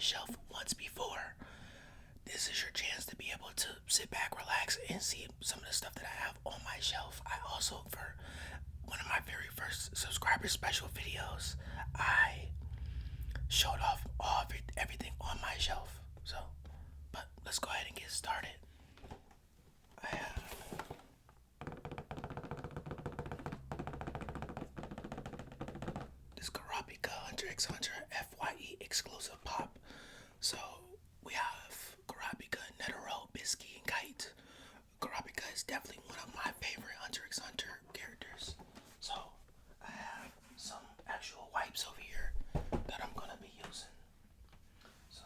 shelf once before, this is your chance to be able to sit back, relax, and see some of the stuff that I have on my shelf. I also, for one of my very first subscriber special videos, I showed off everything on my shelf. So, but let's go ahead and get started. I have this Karapika Hunter x Hunter FYE exclusive pop. So we have Karapika, Netero, Bisky, and Kite. Karapika is definitely one of my favorite Hunter x Hunter characters. So I have some actual wipes over here that I'm gonna be using. So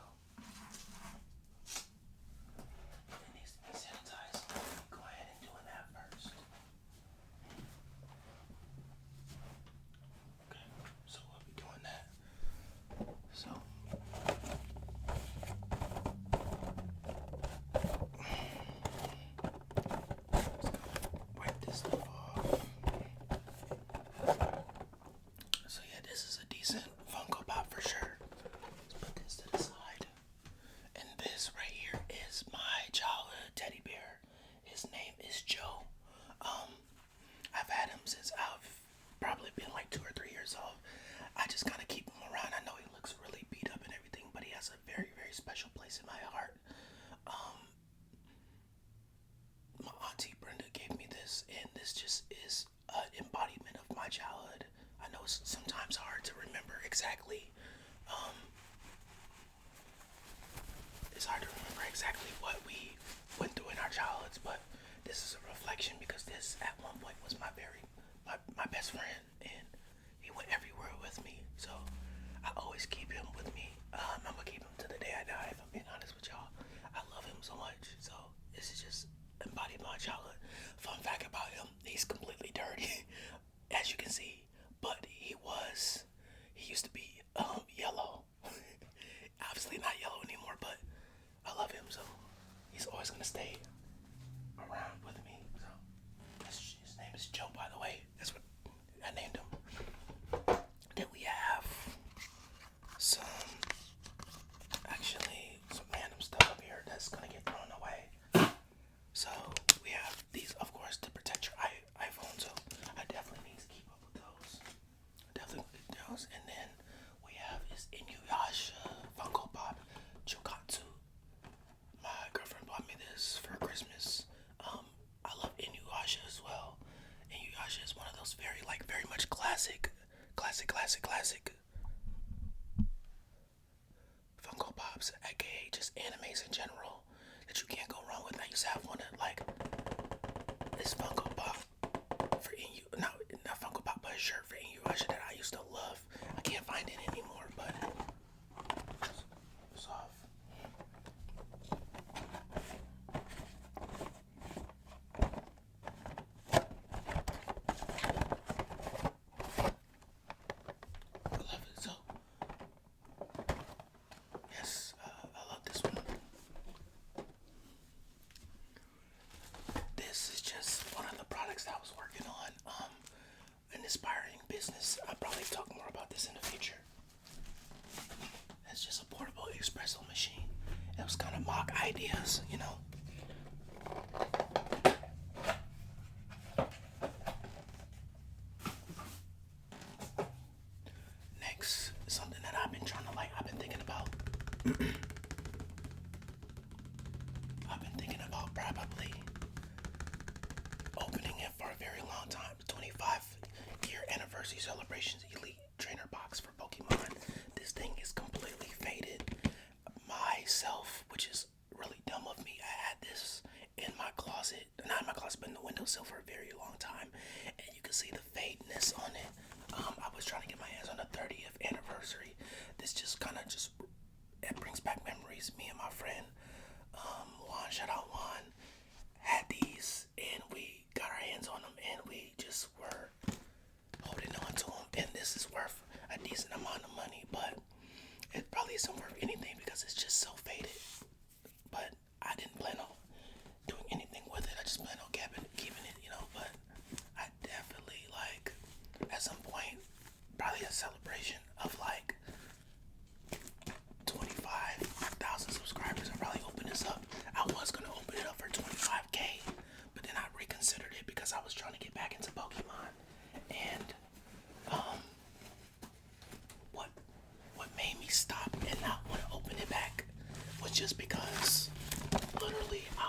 it needs to be sanitized. Let me go ahead and doing that first. Okay, so we'll be doing that. So wipe this stuff off. So yeah, this is a decent Funko Pop for sure. Let's put this to the side. And this right here is my childhood teddy bear. His name is Joe. I've had him since I've probably been like 2 or 3 years old. I just kind of keep him around. I know he looks really beat up and everything, but he has a very, very special place in my heart. My auntie Brenda gave me this, and this just is an embodiment of my childhood. I know it's sometimes hard to remember exactly. It's hard to remember exactly what we went through in our childhoods, but this is a reflection because this at one point was my best friend, and he went everywhere with me. So I always keep him with me. I'm gonna keep him to the day I die. If I'm being honest with y'all, I love him so much. So this is just embodied my childhood. Fun fact about him: he's completely dirty, as you can see. But he used to be yellow. Obviously not yellow anymore, but I love him, so he's always gonna stay around with me. So his name is Joe, by the way. That's what I named him. Then we have some random stuff up here that's gonna get thrown away. So we have these, of course, to protect your iPhone. So I definitely need to keep up with those. And then we have is Inuyasha Funko Pop Chukatsu. My girlfriend bought me this for Christmas. I love Inuyasha as well. Inuyasha is one of those very much classic Funko Pops, aka just animes in general, that you can't go wrong with. I used to have one of this Funko Pop for not Funko Pop, but a shirt for Inuyasha that I used to love. I can't find it anymore, but it's off. I love it. So yes, I love this one. This is just one of the products that I was working on. An inspiring business. I'll probably talk more about this in the future. It's just a portable espresso machine. It was kind of mock ideas, you know. Next, something that I've been thinking about. I've been thinking about probably opening it for a very long time. 25-year anniversary celebrations elite trainer box for Pokemon. This thing is completely faded. Myself, which is really dumb of me, I had this in my closet, not in my closet, but in the windowsill for a very long time, and you can see the fadedness on it. I was trying to get my hands on the 30th anniversary. This just kind of it brings back memories. Me and my friend Juan, shout out Juan, had these, and we got our hands on them, and we just were holding on to them. And this is worth a decent amount of money, but it probably isn't worth anything because it's just so faded. But I didn't plan on doing anything with it. I just plan on keeping it, you know. But I definitely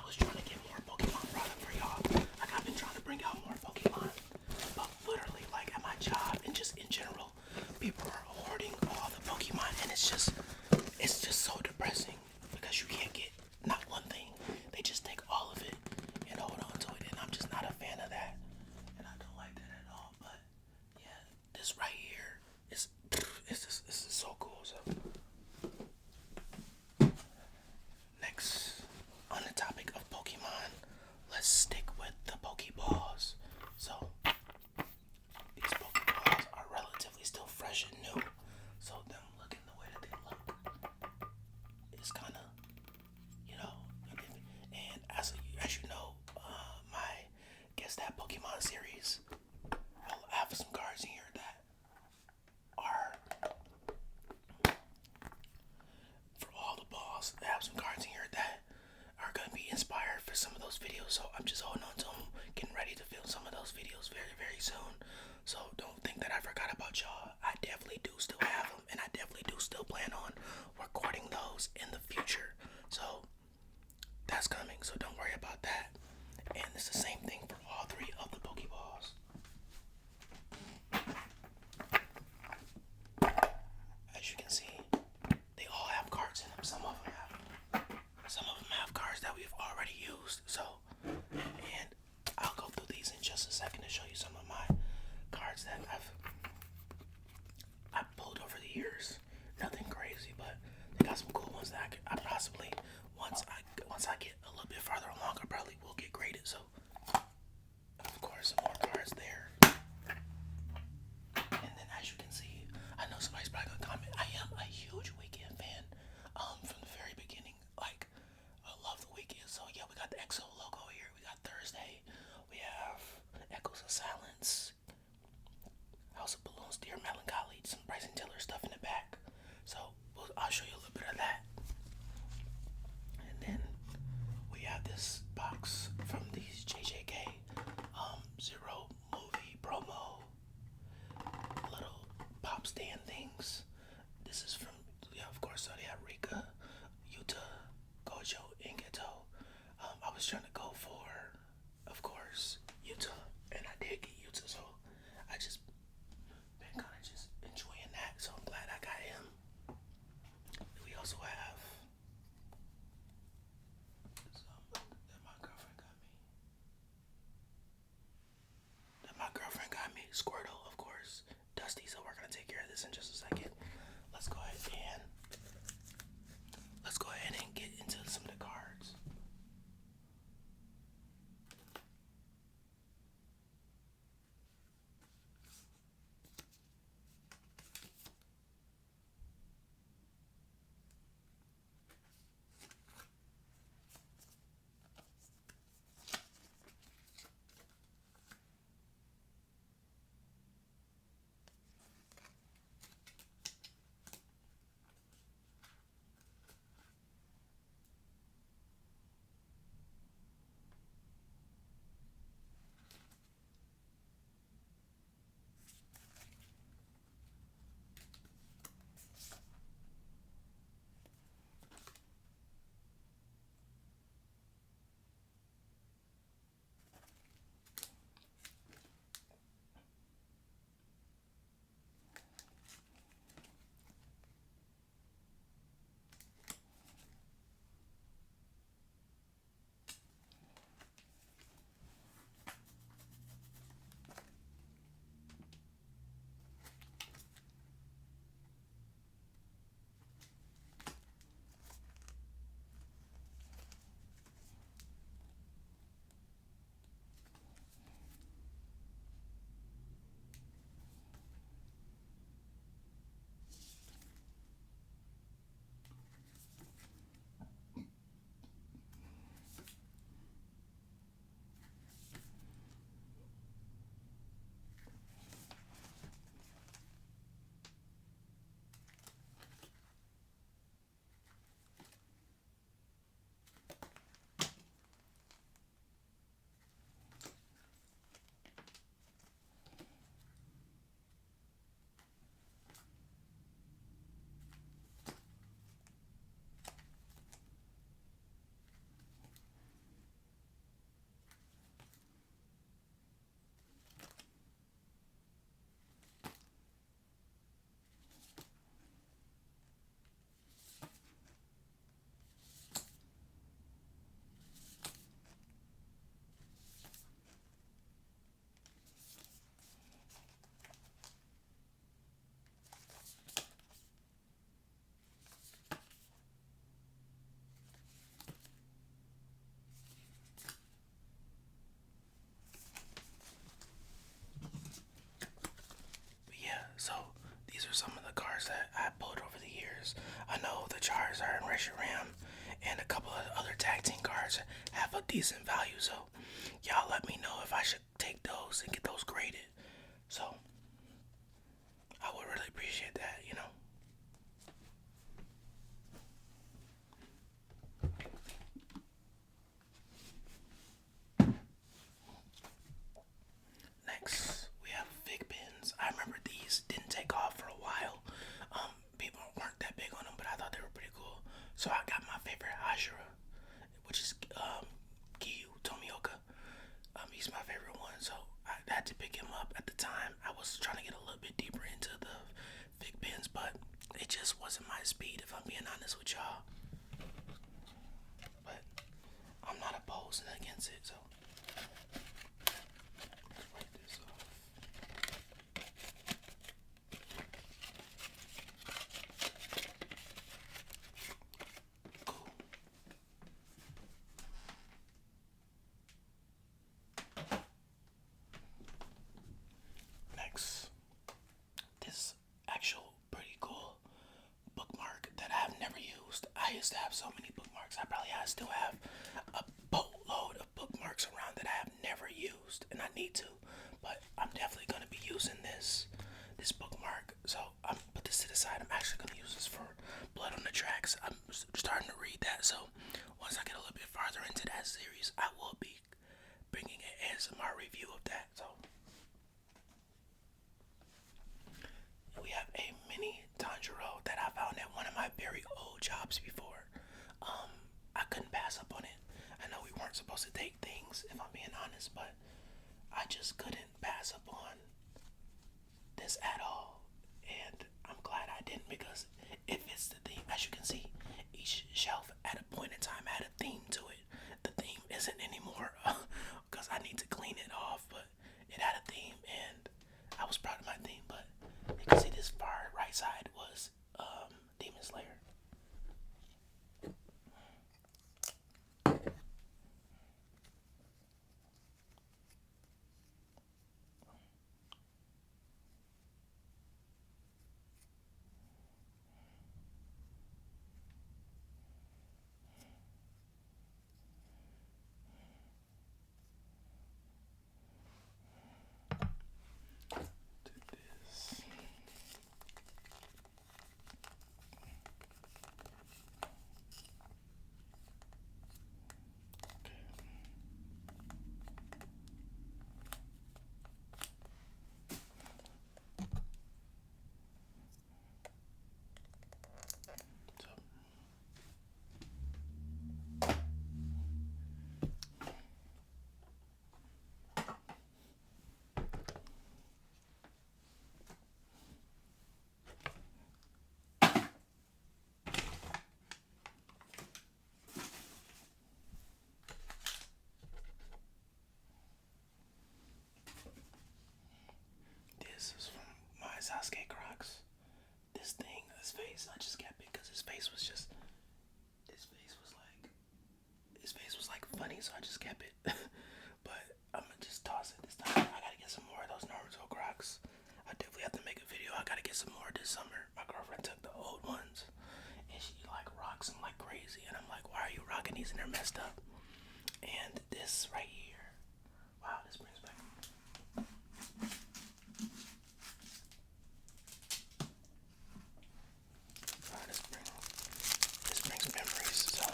was trying to get more Pokemon product for y'all. Like I've been trying to bring out more Pokemon, but literally like at my job and just in general, people are hoarding all the Pokemon, and it's just so depressing because you can't get not one thing. They just take all of it and hold on to it, and I'm just not a fan of that, and I don't like that at all. But yeah, this right here this is so cool. So next, on the topic of Pokemon, let's stick with the Pokeballs. So these Pokeballs are relatively still fresh and new. So them looking the way that they look is kind of, you know, and as you know, my Guess That Pokemon series, I'll have some cards in here that are for all the balls. I have some cards in here that are going to be inspired for some of those videos. So I'm just holding on to them, getting ready to film some of those videos very, very soon. So don't think that I forgot about y'all. I definitely do still have them, and I definitely do still plan on recording those in the future. So that's coming. So don't worry about that. And it's the same thing for all three of the Pokeballs. As you can see, they all have cards in them. Some of them have cards that we've already used. So, and I'll go through these in just a second to show you some of my cards that I've pulled over the years. Nothing crazy, but they got some cool ones that I possibly once I get a little bit farther along, I probably will get graded. So, of course, some more cards there. And then, as you can see, I know somebody's probably gonna comment. I am a huge Weekend fan. From the very beginning, like I love the Weekend. So yeah, we got the EXO logo here. We got Thursday. We have Echoes of Silence, House of Balloons, Dear Melancholy, some Bryson Tiller stuff in the back. So I'll show you a little bit of that. And then we have this box from these JJK Zero movie promo little pop stand things. This is from, yeah, of course, so they have Rika, Yuta, Gojo, and Geto. I was trying to go for, of course, Yuta, and I did get Yuta, so I just been kind of just enjoying that, so I'm glad I got him. We also have my girlfriend got me Squirtle, of course, Dusty, so we're gonna take care of this in just a second. Let's go ahead and get into some of the cards. Reshiram, and a couple of other tag team cards have a decent value. So y'all let me know if I should take those and get those graded. So I would really appreciate that, you know. Next, we have fig pins. I remember these didn't take off for a while. People weren't that big on them, but I thought they were pretty cool. So I got my favorite Hashira, which is Giyu Tomioka. He's my favorite one, so I had to pick him up. At the time, I was trying to get a little bit deeper into the fig pins, but it just wasn't my speed, if I'm being honest with y'all. But I'm not opposed and against it, so let's write this off. Cool. Next, this actual pretty cool bookmark that I've never used. I used to have so many bookmarks. I still have a boatload of bookmarks around that I have never used, and I need to. But I'm definitely gonna be using this bookmark. So I'm put this to the side. I'm actually gonna use this for Blood on the Tracks. I'm starting to read that. So once I get a little bit farther into that series, I will be bringing an ASMR review of that. So we have a mini Tanjiro that I found at one of my very old jobs before. I couldn't pass up on it. I know we weren't supposed to take things, if I'm being honest, but I just couldn't pass up on this at all. And I'm glad I didn't, because it fits the theme. As you can see, each shelf at a point in time had a theme to it. The theme isn't anymore because I need to clean it off, but it had a theme, and I was proud of my theme. But you can see this far right side was Demon Slayer. This is from my Sasuke Crocs. This thing, his face, I just kept it because his face was like funny, so I just kept it. But I'm gonna just toss it this time. I gotta get some more of those Naruto Crocs. I definitely have to make a video. I gotta get some more this summer. My girlfriend took the old ones, and she like rocks them like crazy, and I'm like, why are you rocking these and they're messed up? And this right here, wow, this brings back. Wow, this brings memories. So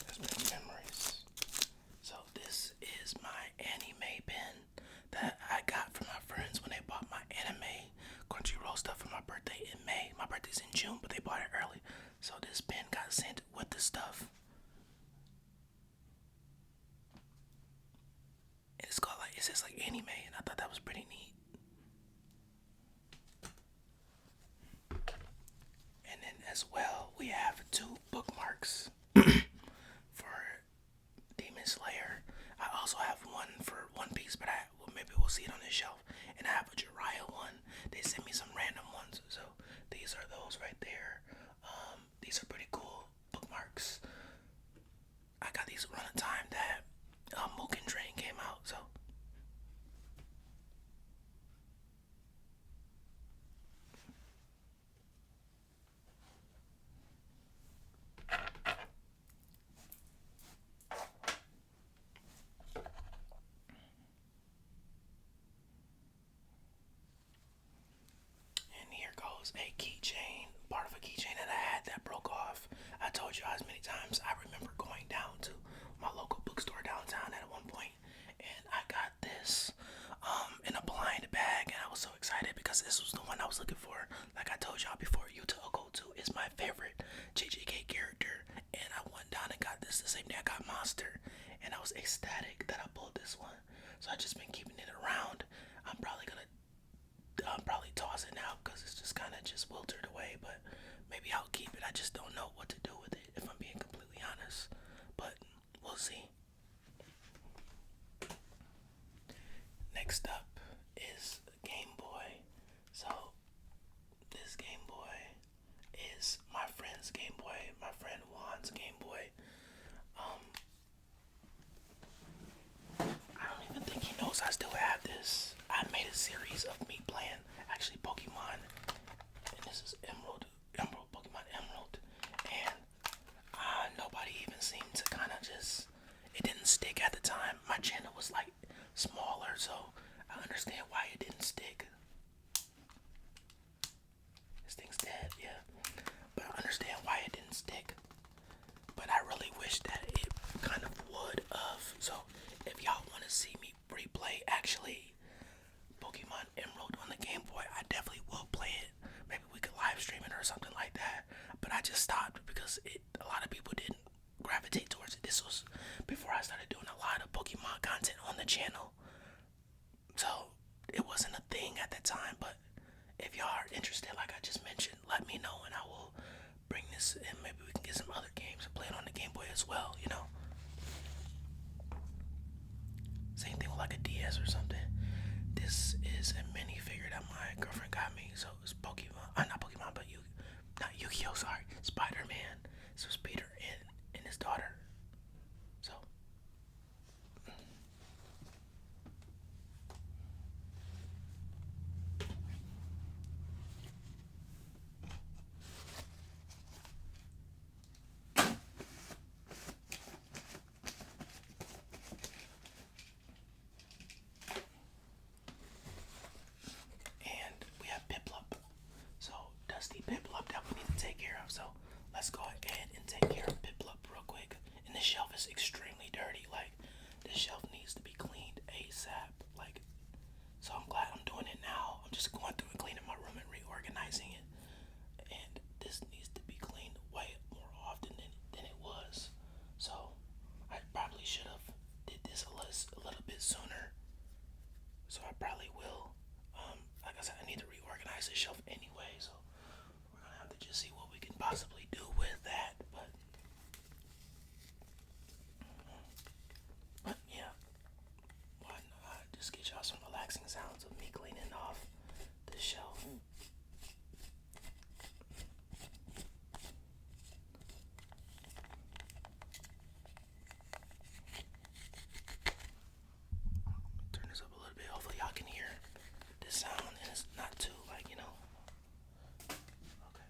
this brings memories. So this is my anime pen that I got from my friends when they bought my anime Crunchyroll stuff for my birthday in May. My birthday's in June, but they bought it early. So this pen got sent with the stuff. And it's called like, it says like anime, and I thought that was pretty neat. And then as well, we have 2 bookmarks for Demon Slayer. I also have one for One Piece, but maybe we'll see it on this shelf. And I have a Jiraiya one. They sent me some random ones, so these are those right there. These are pretty cool bookmarks. I got these around the time that Mugen Train came out, so. It's the same day I got Monster, and I was ecstatic that I pulled this one. So I just been keeping it around. I'm probably gonna probably toss it now because it's just kind of just wilted away. But maybe I'll keep it. I just don't know what to do with it if I'm being completely honest. But we'll see. Next up is Game Boy. So this Game Boy is my friend's Game Boy, my friend Juan's Game Boy. I don't even think he knows I still have this. I made a series of me playing actually Pokemon, and this is Pokemon Emerald, and nobody even seemed to kind of just. It didn't stick at the time. My channel was like smaller, so I understand why it didn't stick. This thing's dead, yeah. But I understand why it didn't stick. But I really wish that it kind of would have. So if y'all want to see me replay actually Pokemon Emerald on the Game Boy, I definitely will play it. Maybe we could live stream it or something like that. But I just stopped because a lot of people didn't gravitate towards it. This was before I started doing a lot of Pokemon content on the channel. So it wasn't a thing at that time, but if y'all are interested, like I just mentioned, let me know and I will bring this and maybe we can get some other games and play it on the Game Boy as well, you know. Same thing with like a DS or something. This is a minifigure that my girlfriend got me. So it's Pokemon, not Pokemon, but not Yu-Gi-Oh, sorry, Spider-Man. This was Peter and his daughter. So and we have Piplup. So Dusty Piplup that we need to take care of. So let's go ahead and take care of Piplup real quick. And this shelf is extremely dirty. Like this shelf needs to be cleaned ASAP. Like, so I'm glad I'm doing it now. I'm just going through and cleaning my room and reorganizing it. And this needs to be cleaned way more often than it was. So I probably should have did this a little bit sooner. So I probably will. Like I said, I need to reorganize the shelf anyway, so we're gonna have to just see what we can possibly do with that. But yeah, why not just get y'all some relaxing sounds of me cleaning off the shelf. Turn this up a little bit. Hopefully y'all can hear the sound and it's not too like, you know. Okay.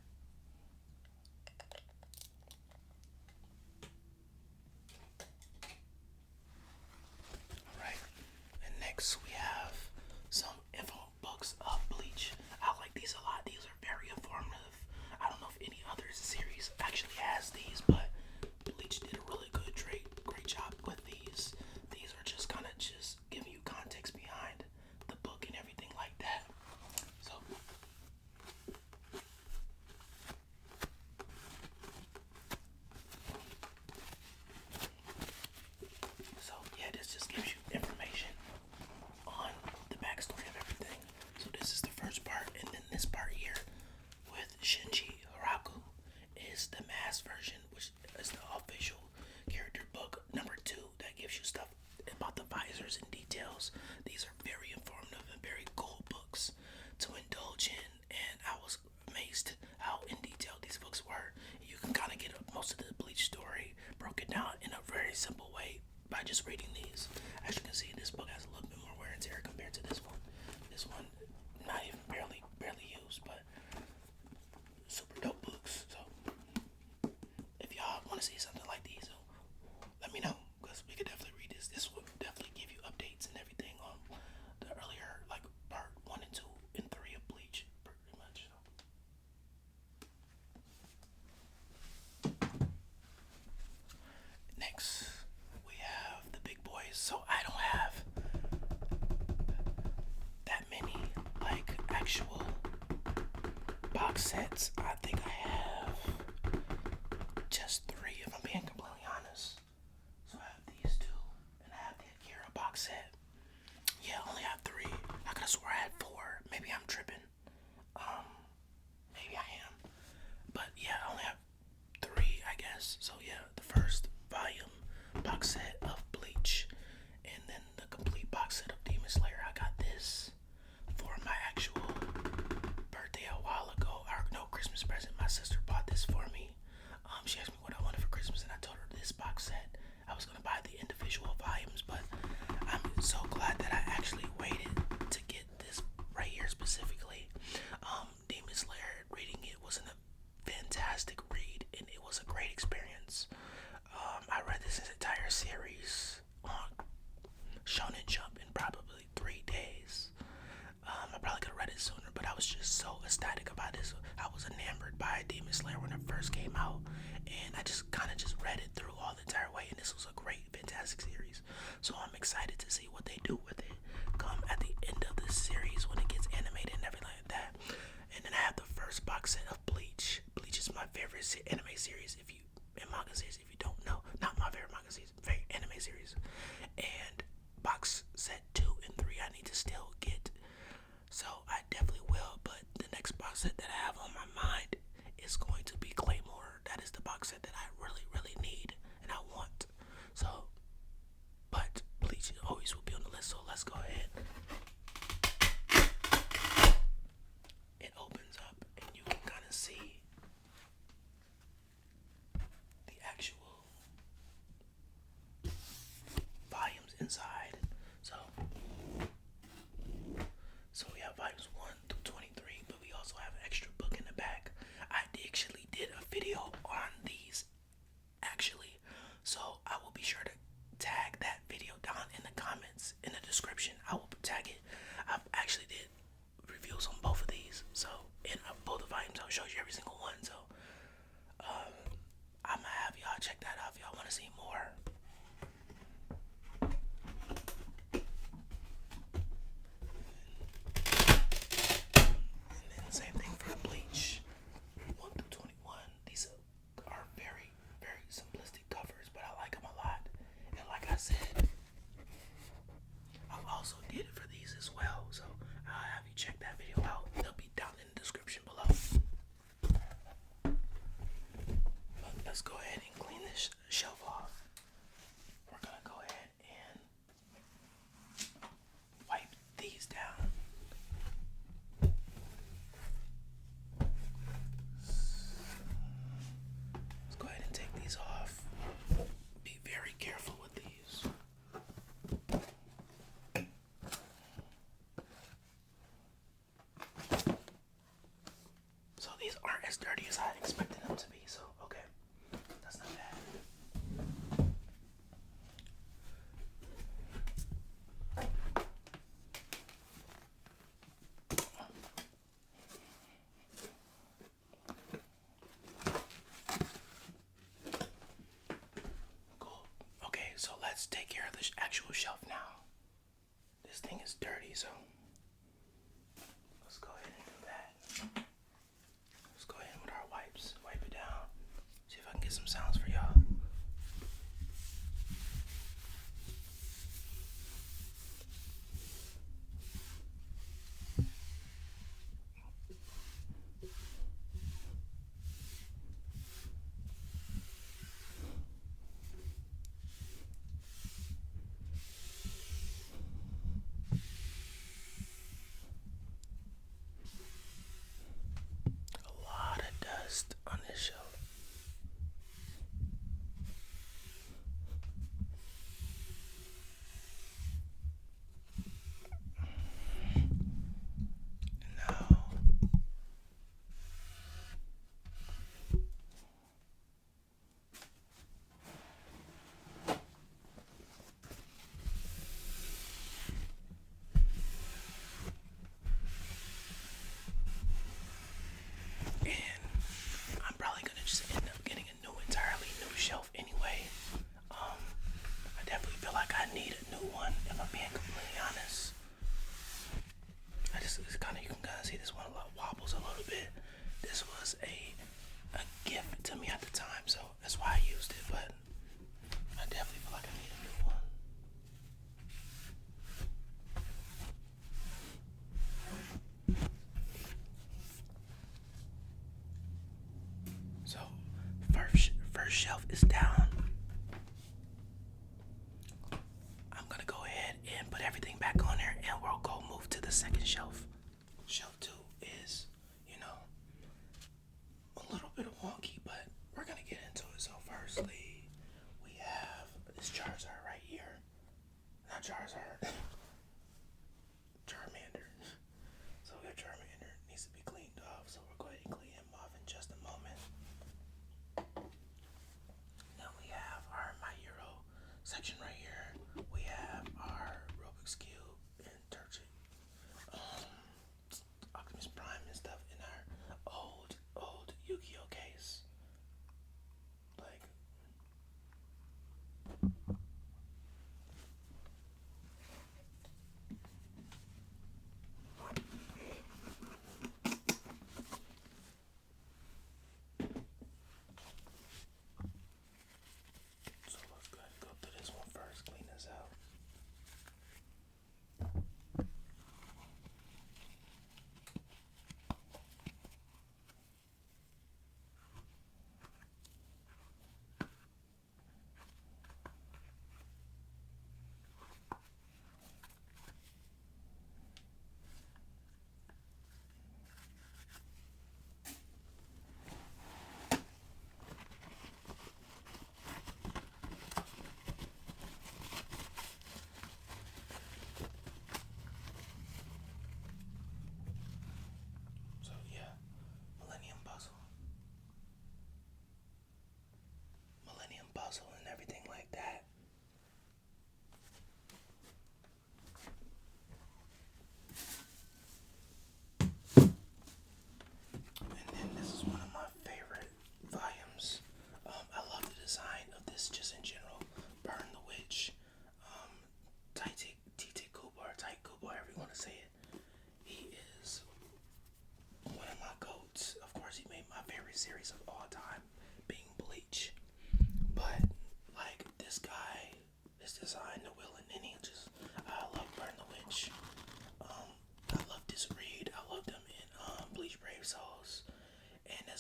Alright. And next we have some info books of Bleach. I like these a lot. These are very informative. I don't know if any other series actually has these, but Bleach did a really good, great job with these. These are just kind of just giving you context behind the book and everything like that. So yeah, this just gives you information on the backstory of everything. So this is the first part, and then this part here with Shinji Haraku is the mass version, which is the official character book number 2 that gives you stuff about the visors and details. These are very informative and very cool books to indulge in, and I was amazed how in detail these books were. You can kind of get most of the Bleach story broken down in a very simple way by just reading these. As you can see, this book has a little bit more wear and tear compared to this one. This one, not even barely used, but super dope books. So if y'all want to see something like these, let me know, because we could definitely read this. This will definitely give you updates and everything on the earlier, like part 1 and 2 and 3 of Bleach, pretty much. Next, we have the big boys. So I don't have that many like actual box sets. I think I have just 3, if I'm being completely honest. box set. Yeah, I only have three. I could have swore I had four. Maybe I'm tripping. Maybe I am. But yeah, I only have three, I guess. So yeah, the first volume box set of Bleach, and then the complete box set of Demon Slayer. I got this for my actual birthday a while ago. Or no, Christmas present. My sister bought this for me. She asked me what I wanted for Christmas, and I told her this box set. I was gonna buy the individual volumes, but I'm so glad that I actually waited to get this right here specifically. Demon Slayer, reading it was a fantastic read, and it was a great experience. I read this entire series on Shonen Jump in probably 3 days. I probably could have read it sooner, but I was just so ecstatic about this. I was enamored by Demon Slayer when it first came out, and I just kind of just read it through all the entire way, and this was a great, fantastic series. So I'm excited to see what they do with it come at the end of this series when it gets animated and everything like that. And then I have the first box set of Bleach. Bleach is my favorite anime series. Manga series, if you don't know, not my favorite manga series, favorite anime series. And box set 2 and 3 I need to still get. So I definitely will, but the next box set that I have on my mind is going to be Claymore. That is the box set that I really, really need and I want. So, but Bleach always will be on the list, so let's go ahead. It opens up and you can kind of see the actual volumes inside. So we have volumes 1 through 23, but we also have an extra book in the back. I actually did a video on these, actually. So I will be sure to tag that video down in the comments, in the description. I will tag it. I've actually did reviews on both of these. So in both the volumes, I'll show you every single one. So I'm gonna have y'all check that out if y'all want to see more. Same thing for Bleach 1 through 21. These are very, very simplistic covers, but I like them a lot. And like I said, I also did it for these as well. So I'll have you check that video out. They'll be down in the description below. But let's go ahead and clean this shelf off. We're gonna go ahead and wipe these down. Off. Be very careful with these. So these aren't as dirty as I expected them to be, so okay. That's not bad. So let's take care of the actual shelf now. This thing is dirty, so let's go ahead and do that. Let's go ahead with our wipes. Wipe it down. See if I can get some sounds for y'all. On this shelf.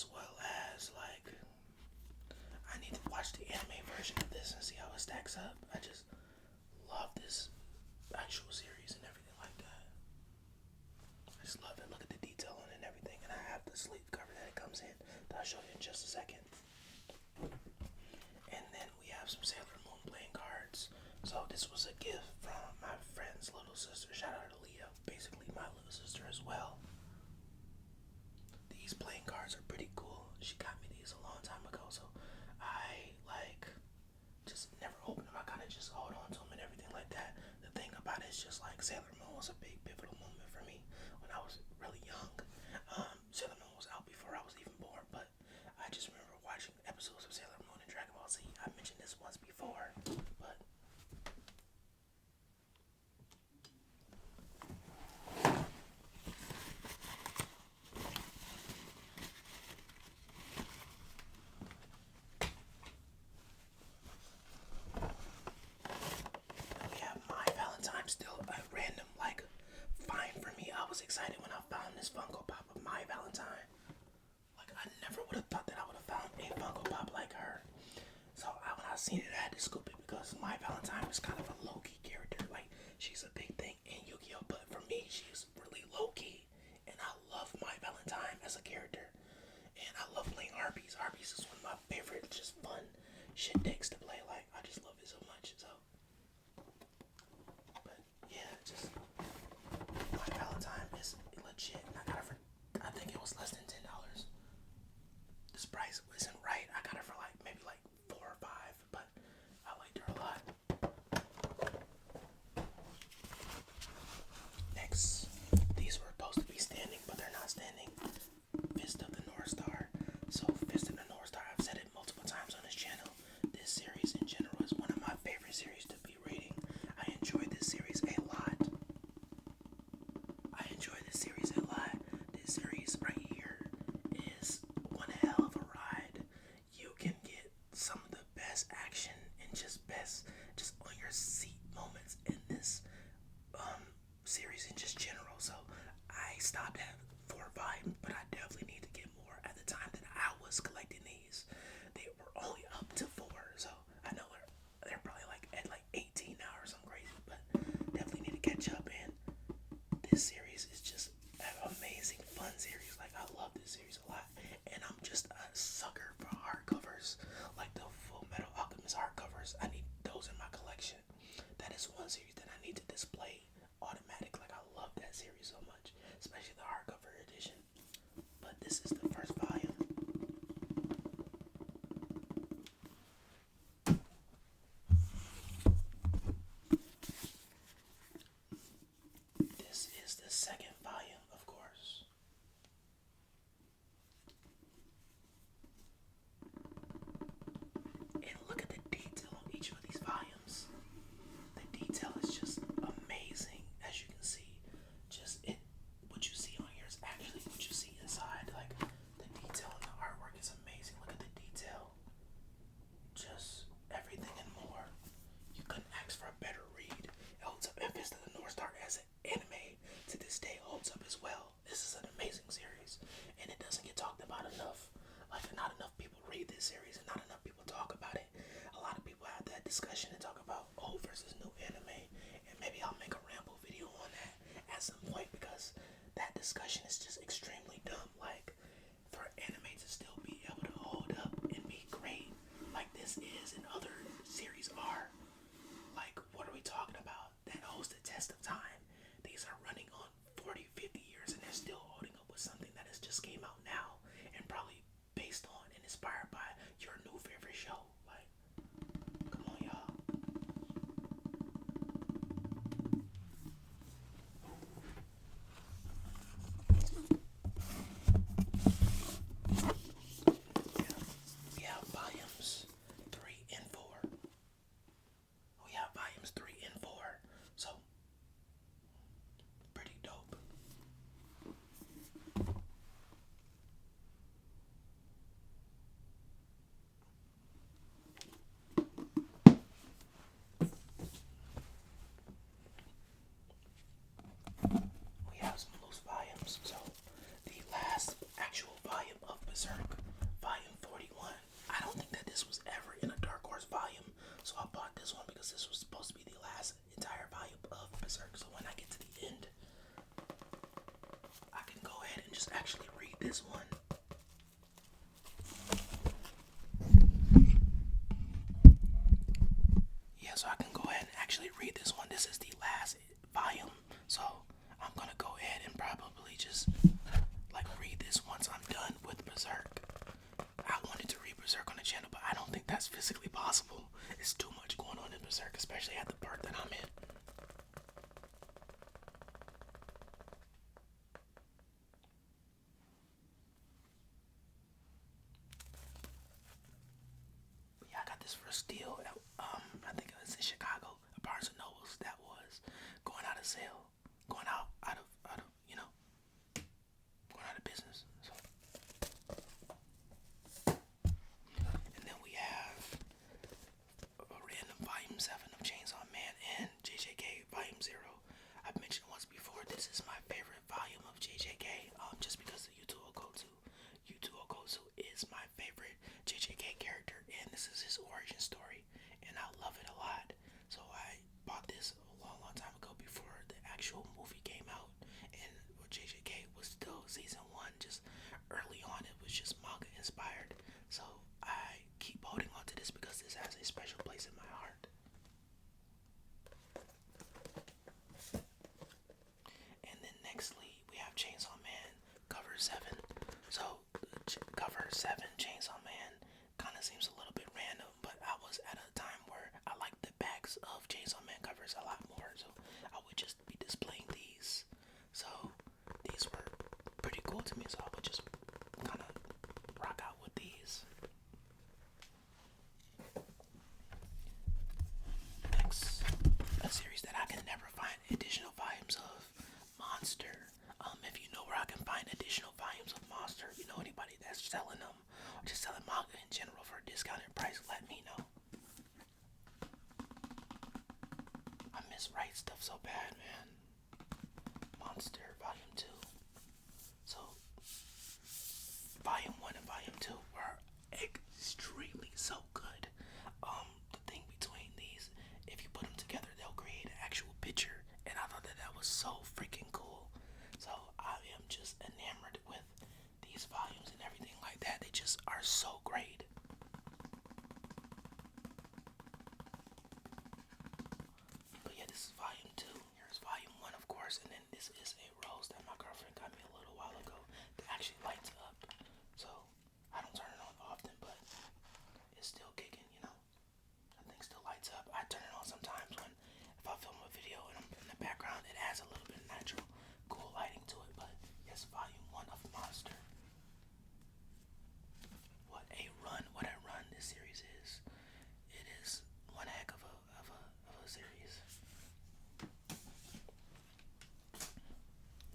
as well as like I need to watch the anime version of this and see how it stacks up. I just love this actual series and everything like that. I just love it. Look at the detail on it and everything. And I have the sleeve cover that it comes in that I'll show you in just a second. And then we have some Sailor Moon playing cards. So this was a gift from my friend's little sister. Shout out to Leah, basically my little sister as well. These playing cards are pretty cool. She got me these a long time ago, so I like just never open them. I kind of just hold on to them and everything like that. The thing about it is just like Sailor Moon was a big pivotal moment for me when I was really young. Sailor Moon was out before I was even born, but I just remember watching episodes of Sailor Moon and Dragon Ball Z. I mentioned this once before, but we have My Valentine still a random like find for me. I was excited when I found this Funko Pop of My Valentine. Like I never would have thought that I would have found a Funko Pop like her. So when I seen it, I had to scoop it because My Valentine is kind of a low-key character. Like she's a big thing in Yu-Gi-Oh, but for me, she's really low-key, and I love My Valentine as a character. And I love playing Arby's. Arby's is one of my favorite, just fun shit decks to play. Like I just love it so much. So, but yeah, just My Valentine is legit. And I got it for, I think it was less than $10. This price wasn't right. I got it for like maybe like 4 or 5, but I liked her a lot. Next, these were supposed to be standing, but they're not standing. Fist of the North Star. So Fist of the North Star, I've said it multiple times on this channel. This series in general is one of my favorite series to be reading. I enjoy this series a lot. This series right here is one hell of a ride. You can get some of the best action and just on your seat moments in this series in just general. So I stopped at 4 or 5, but I definitely need to get more. At the time that I was collecting these, they were only up to 4. So I know they're probably like at like 18 now or something crazy, but definitely need to catch up. And this series is just an amazing fun series. Like I love this series a lot, and I'm just a sucker for hardcovers, like the Full Metal Alchemist hardcovers. I need those in my collection. That is one series that I need to display automatic. Like I love that series so much, especially the hardcover edition. But this is the first volume. This is the second volume, of course. And look at the detail on each of these volumes. The detail is just amazing, as you can see. What you see on here is actually what you see inside. Like the detail and the artwork is amazing. Look at the detail. Just everything and more. You couldn't ask for a better read. It holds up. And Fist of the North Star as an anime to this day holds up as well. This is an amazing series, and it doesn't get talked about enough. Like not enough people read this series, and not enough people talk about it. A lot of people have that discussion and talk about old versus new anime, and maybe I'll make a ramble video on that at some point because that discussion is just extremely dumb. Like for anime to still be able to hold up and be great like this is and other series are, like what are we talking about? That holds the test of time. These are running on 40, 50 years and they're still holding up with something that has just came out now and probably based on and inspired by your new favorite show. Like, come on, y'all. Yeah, we have volumes 3 and 4. We have volumes 3 and 4. So, pretty dope. We have some loose volumes. So, the last actual volume of Berserk this one because this was supposed to be the last entire volume of Berserk. So when I get to the end, I can go ahead and just actually read this one. Yeah, so I can go ahead and actually read this one. This is the last volume. So I'm gonna go ahead and probably just like read this once I'm done with Berserk. I wanted to read Berserk on the channel, but I don't think that's physically possible. It's too much going on in Berserk, especially at the part that I'm in. But yeah, I got this for a steal at, I think it was in Chicago, at Barnes and Nobles. That was going out of sale, going out of, you know, going out of business. So, and then we have a random volume 7 of Chainsaw Man and JJK volume 0. I've mentioned once before, this is my favorite volume of JJK, just because of Yuto Okozu. Yuto Okozu is my favorite JJK character, and this is his origin story, and I love it a lot. So I bought this a long time ago before the actual movie came out, and JJK was still season 1, just early on. It was just manga inspired. So I keep holding on to this because this has a special place in my heart. And then nextly, we have Chainsaw Man cover 7. So cover 7 Chainsaw Man kind of seems a little bit random, but I was at a time where I liked the backs of Chainsaw Man covers a lot more, so I would just be displaying these. So these were pretty cool to me, so I would just kind of rock out with these. Next, a series that I can never find additional volumes of, Monster. If you know where I can find additional volumes of Monster, you know anybody that's selling them, or just selling manga in general for a discounted price, let me know. I miss Right Stuff so bad, man. Monster Volume 2. So, Volume 1 and Volume 2 were extremely so good. The thing between these, if you put them together, they'll create an actual picture, and I thought that was so freaking cool. So I am just enamored with these volumes and everything like that. They just are so great. But yeah, this is Volume 2. Here's Volume 1, of course, and then this is a rose that my girlfriend got me a little while ago that actually lights up. So I don't turn it on often, but it's still kicking, you know. That thing still lights up. I turn it on sometimes when, if I film a video and I'm in the background, it adds a little bit of natural, cool lighting to it. But yes, Volume 1 of Monster. What a run this series is. It is one heck of a series.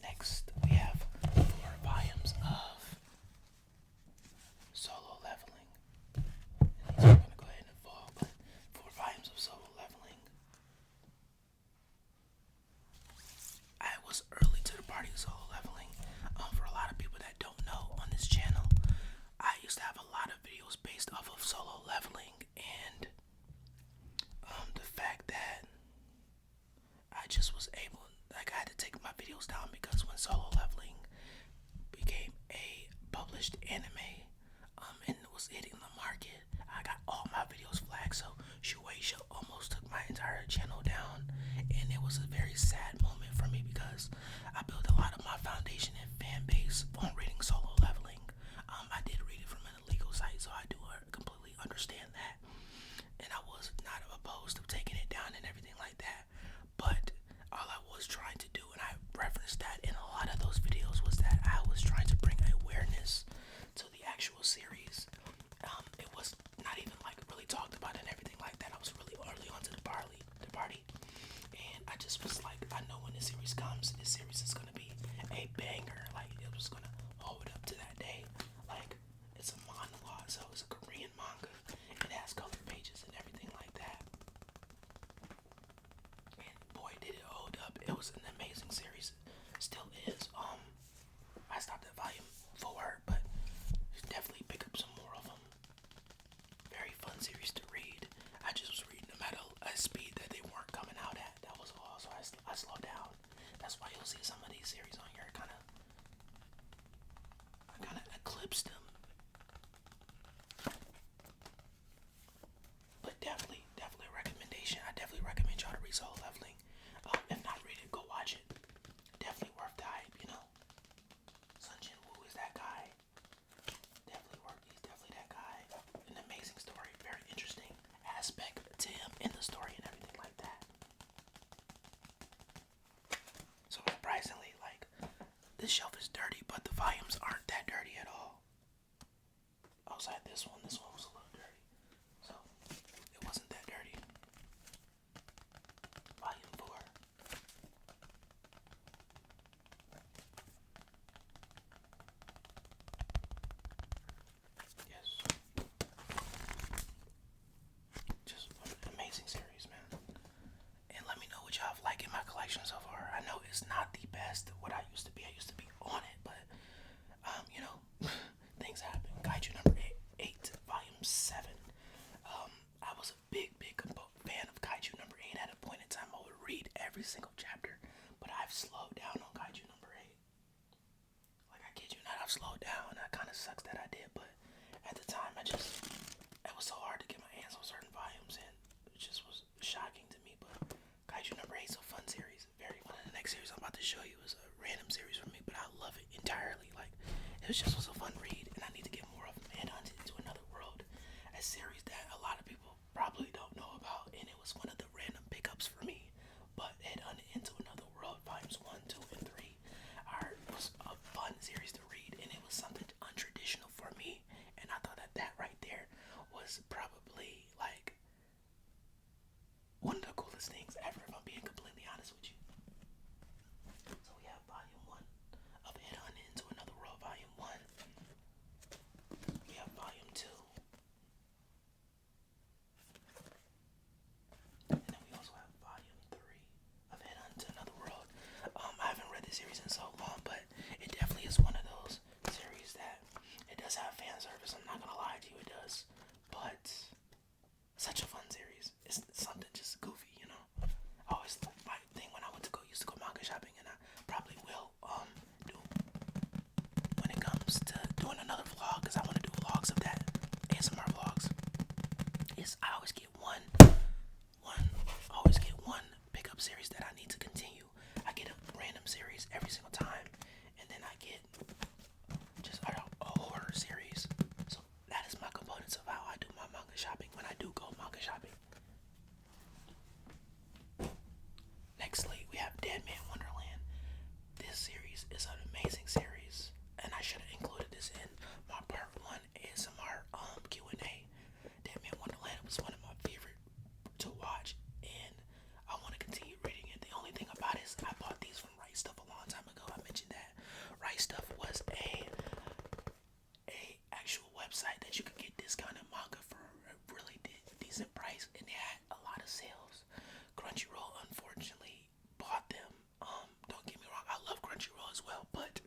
Next, we have 4 volumes of Solo Leveling. And these are going to go ahead and fall, but 4 volumes of Solo Leveling. I was early to the party of Solo Leveling. For a lot of people that don't know on this channel, I used to have a lot of videos based off of Solo Leveling, and the fact that I just was able, like, I had to take my videos down because when Solo Leveling became a published anime, and was hitting the market, I got all my videos flagged. So Shueisha almost took my entire channel down, and it was a very sad moment for me because I built a lot of my foundation and fan base on reading Solo Leveling. I did read it from an illegal site, so I do completely understand that, and I was not opposed to taking it down and everything like that. But all I was trying to do, and I referenced that in a lot of those videos, was that I was trying to bring awareness to the actual series. It was not even like really talked about and everything like that. I was really early onto the party, and I just was like, I know when this series comes, this series is gonna be a banger. Like, it was gonna hold up to that day. Like, it's a manhwa, so it's a Korean manga. It has colored pages and everything like that. And boy, did it hold up. It was an amazing series. Still is. I stopped at volume 4, but definitely pick up some more of them. Very fun series to read. I just was reading them at was a fun read, and I need to get more of them. Headhunted into Another World, a series that a lot of people probably don't know about, and it was one of the random pickups for me. But Headhunted into Another World, volumes 1, 2, and 3 was a fun series to read, and it was something untraditional for me. And I thought that that right there was probably like one of the coolest things ever, if I'm being completely honest with you. So we have volume 1 of Headhunted into Another World, volume 1. We have volume 2. And then we also have volume 3 of Headhunted into Another World. I haven't read this series in so long, but it definitely is one of those series that it does have fan service. I'm not gonna lie to you, it does. But such a fun series. It's something just goofy, you know. I always my thing when I used to go manga shopping, and I probably will do when it comes to doing another vlog, because I want to do vlogs of that, ASMR vlogs. Is I always get one pickup series that I need to continue. I get a random series every single time, and then I get just a horror series. So that is my components of how I do my manga shopping when I do go manga shopping. Nextly, we have Dead Man Wonderland. This series is an amazing series, and I should have included this in my part 1 ASMR Q&A. Dead Man Wonderland was one of my favorite to watch, and I want to continue reading it. The only thing about it is I bought these from Right Stuff a long time ago. I mentioned that Right Stuff was a actual website that you could get discounted manga for a really decent price, and they had a lot of sales. Crunchyroll unfortunately bought them. Don't get me wrong, I love Crunchyroll as well, but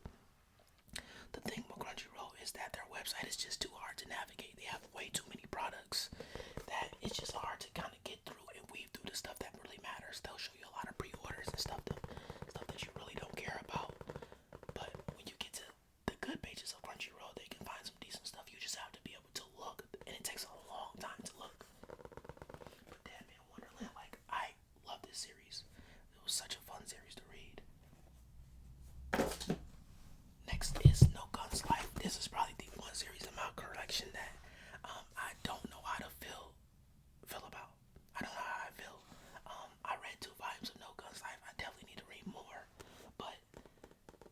the thing with Crunchyroll is that their website is just too hard to navigate. They have way too many products that it's just hard to kind of get through and weave through the stuff that really matters. They'll show you a lot of pre-orders and stuff that you really don't care about. But when you get to the good pages of Crunchyroll, they can find some decent stuff. You just have to be able to look, and it takes a long time to look. But Dead Man Wonderland, like, I love this series. It was such a fun series to read. Next is No Guns Life. This is probably the one series in my collection that I don't know how to feel about. I don't know how I feel. I read 2 volumes of No Guns Life. I definitely need to read more, but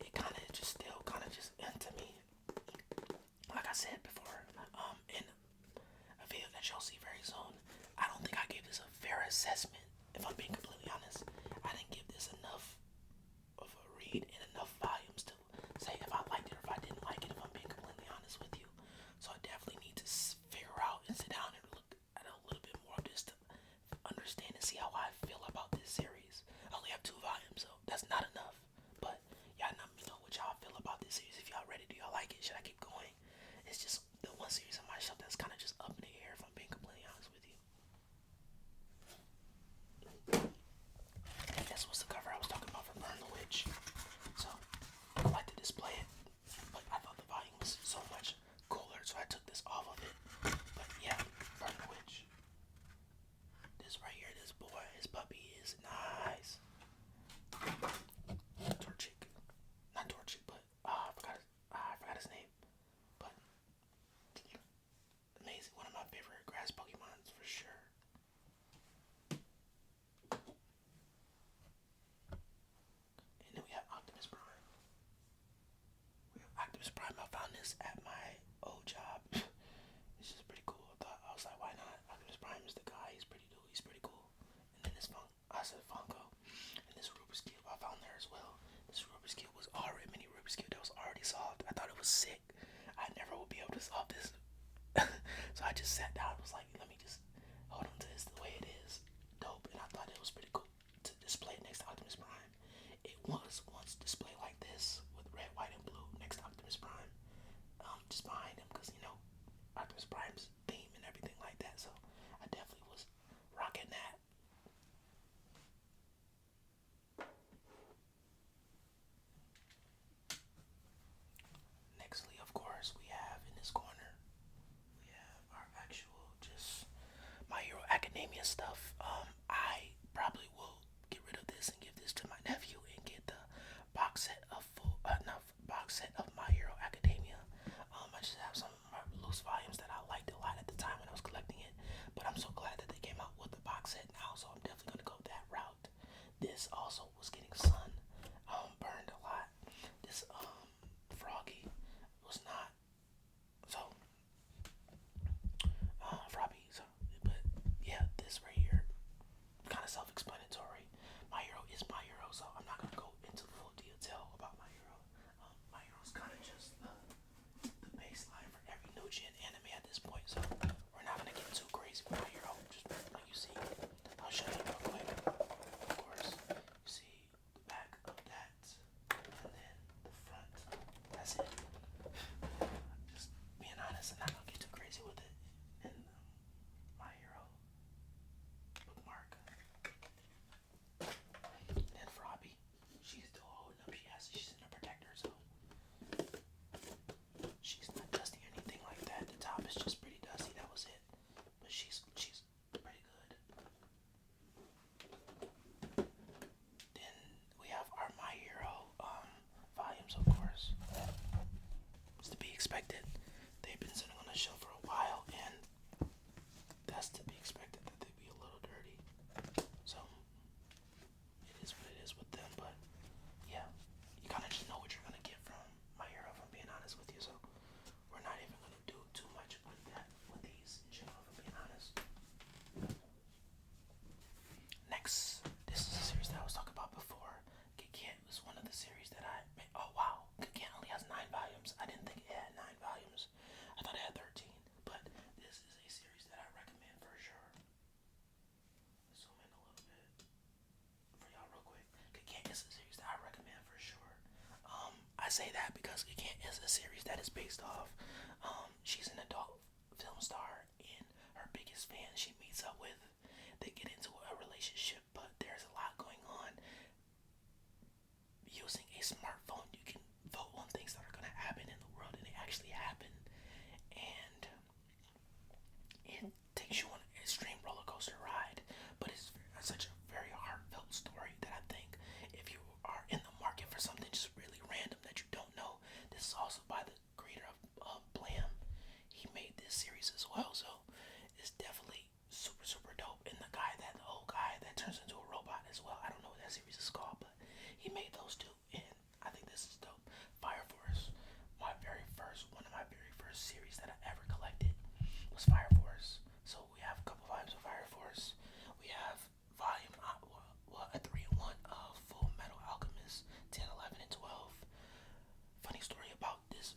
it kind of just still kind of just into me. Like I said before, in a video that you'll see very soon, I don't think I gave this a fair assessment. If I'm being completely honest, I didn't give this enough of a read and enough volumes to say if I liked it or if I didn't like it, if I'm being completely honest with you. So I definitely need to figure out and sit down and look at a little bit more of this to understand and see how I feel about this series. I only have 2 volumes, so that's not enough. But y'all let me know what y'all feel about this series. If y'all ready, do y'all like it? Should I keep going? It's just the one series on my shelf that's kind of just up in the air, if I'm being completely honest with you. And this was the cover I was talking about for Burn the Witch. So I like to display it, but I thought the volume was so much cooler, so I took this off of it. But yeah, Burn the Witch. This right here, this boy, his puppy is nice. Torchic. Not Torchic, but I forgot his name. But amazing, one of my favorite grass Pokemons for sure. And then we have Optimus Prime. I found this at my old job. It's just pretty cool. I was like, why not? Optimus Prime is the guy. He's pretty cool. And then this Funko. And this Rubik's Cube I found there as well. This Rubik's Cube was already mini Rubik's Cube that was already solved. I thought it was sick. I never would be able to solve this. So I just sat down and was like, let me just hold on to this the way it is. Dope. And I thought it was pretty cool to display it next to Optimus Prime. It was once displayed like this with red, white, and blue next to Optimus Prime. Just behind him, because you know Optimus Prime's theme and everything like that. So I definitely was rocking that. Nextly, of course, we have in this corner, we have our actual just My Hero Academia stuff. this also was getting sun, burned a lot. This Froggy was not so Froggy. So, but yeah, this right here, kind of self-explanatory. My Hero is My Hero, so I'm not gonna go into full detail about My Hero. My Hero is kind of just the baseline for every new gen anime at this point, so we're not gonna get too crazy with My Hero. Just like you see, I'll show you real quick. Of course, you see the back of that, and then the front. That's it. Just being honest, I'm not gonna get too crazy with it. And My Hero bookmark. And then for Abby, she's still holding up. She's in a protector, so she's not dusty or anything like that. The top is just pretty dusty. That was it. But she's pretty good. Then we have our My Hero volumes, of course. It's to be expected. They've been sitting on the shelf for a while, and that's to be expected that they'd be a little dirty. So it is what it is with them. But yeah, you kind of just know what you're gonna get from My Hero. If I'm being honest with you, so we're not even gonna do too much with that with these in general. If I'm being honest. Next, this is a series that I was talking about before. Gekant was one of the series that I made. Oh wow, Gekant only has 9 volumes. I didn't think it had 9 volumes. I thought it had 13. But this is a series that I recommend for sure. Zoom in a little bit for y'all real quick. Gekant is a series that I recommend for sure. I say that because Gekant is a series that is based off. She's an adult film star, and her biggest fan she meets up with. They get into a relationship, but there's a lot going on. Using a smartphone, you can vote on things that are going to happen in the world, and they actually happen. And it takes you on an extreme roller coaster ride, but it's such a very heartfelt story that I think if you are in the market for something just really random that you don't know, this is also by the creator of Blam. He made this series as well, so it's definitely super dope. And the old guy that turns into a robot as well. I don't know what that series is called, but he made those two, and I think this is dope. Fire Force, one of my very first series that I ever collected was Fire Force. So we have a couple volumes of Fire Force. We have a 3-in-1 of Full Metal Alchemist 10, 11, and 12. Funny story about this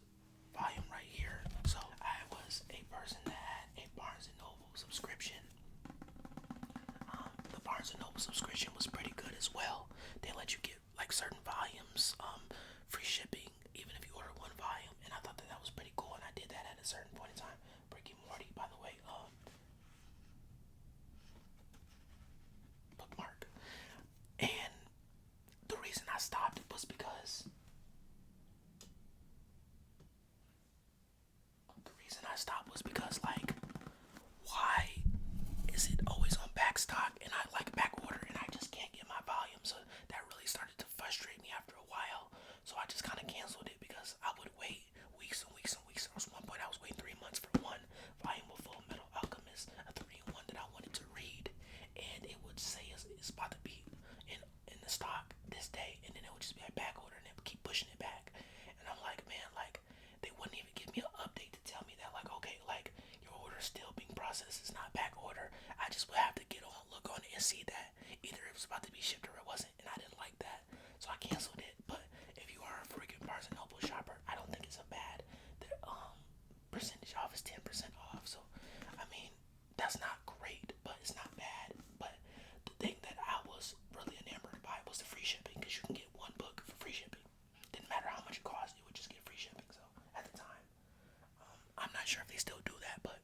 volume right here. So I was a person that had a Barnes and Noble subscription. The Barnes and Noble subscription was pretty good as well. They let you get like certain volumes, free shipping, even if you order one volume. And I thought that was pretty cool, and I did that at a certain point in time. Ricky Morty, by the way, bookmark. And the reason I stopped was because like, why is it always on back stock and I like back order and I just can't get my volume? So that really started to frustrate me after a while. So I just kind of canceled it because I would wait weeks and weeks and weeks. There was one point I was waiting 3 months for one volume of Full Metal Alchemist, a 3-in-1 that I wanted to read, and it would say it's about to be in the stock this day, and then it would just be a back order, and they would keep pushing it back. And I'm like, man, like they wouldn't even give me an update to tell me that, like, okay, like your order is still being processed, it's not back order. I just would have to get on, look on it, and see that either it was about to be shipped or it wasn't, and I didn't like that, so I canceled it. But if you are a freaking Barnes and Noble shopper, I don't think it's a bad. The percentage off is 10% off, so I mean that's not great, but it's not bad. But the thing that I was really enamored by was the free shipping, because you can get one book for free shipping. Didn't matter how much it cost, you would just get free shipping. So at the time, I'm not sure if they still do that, but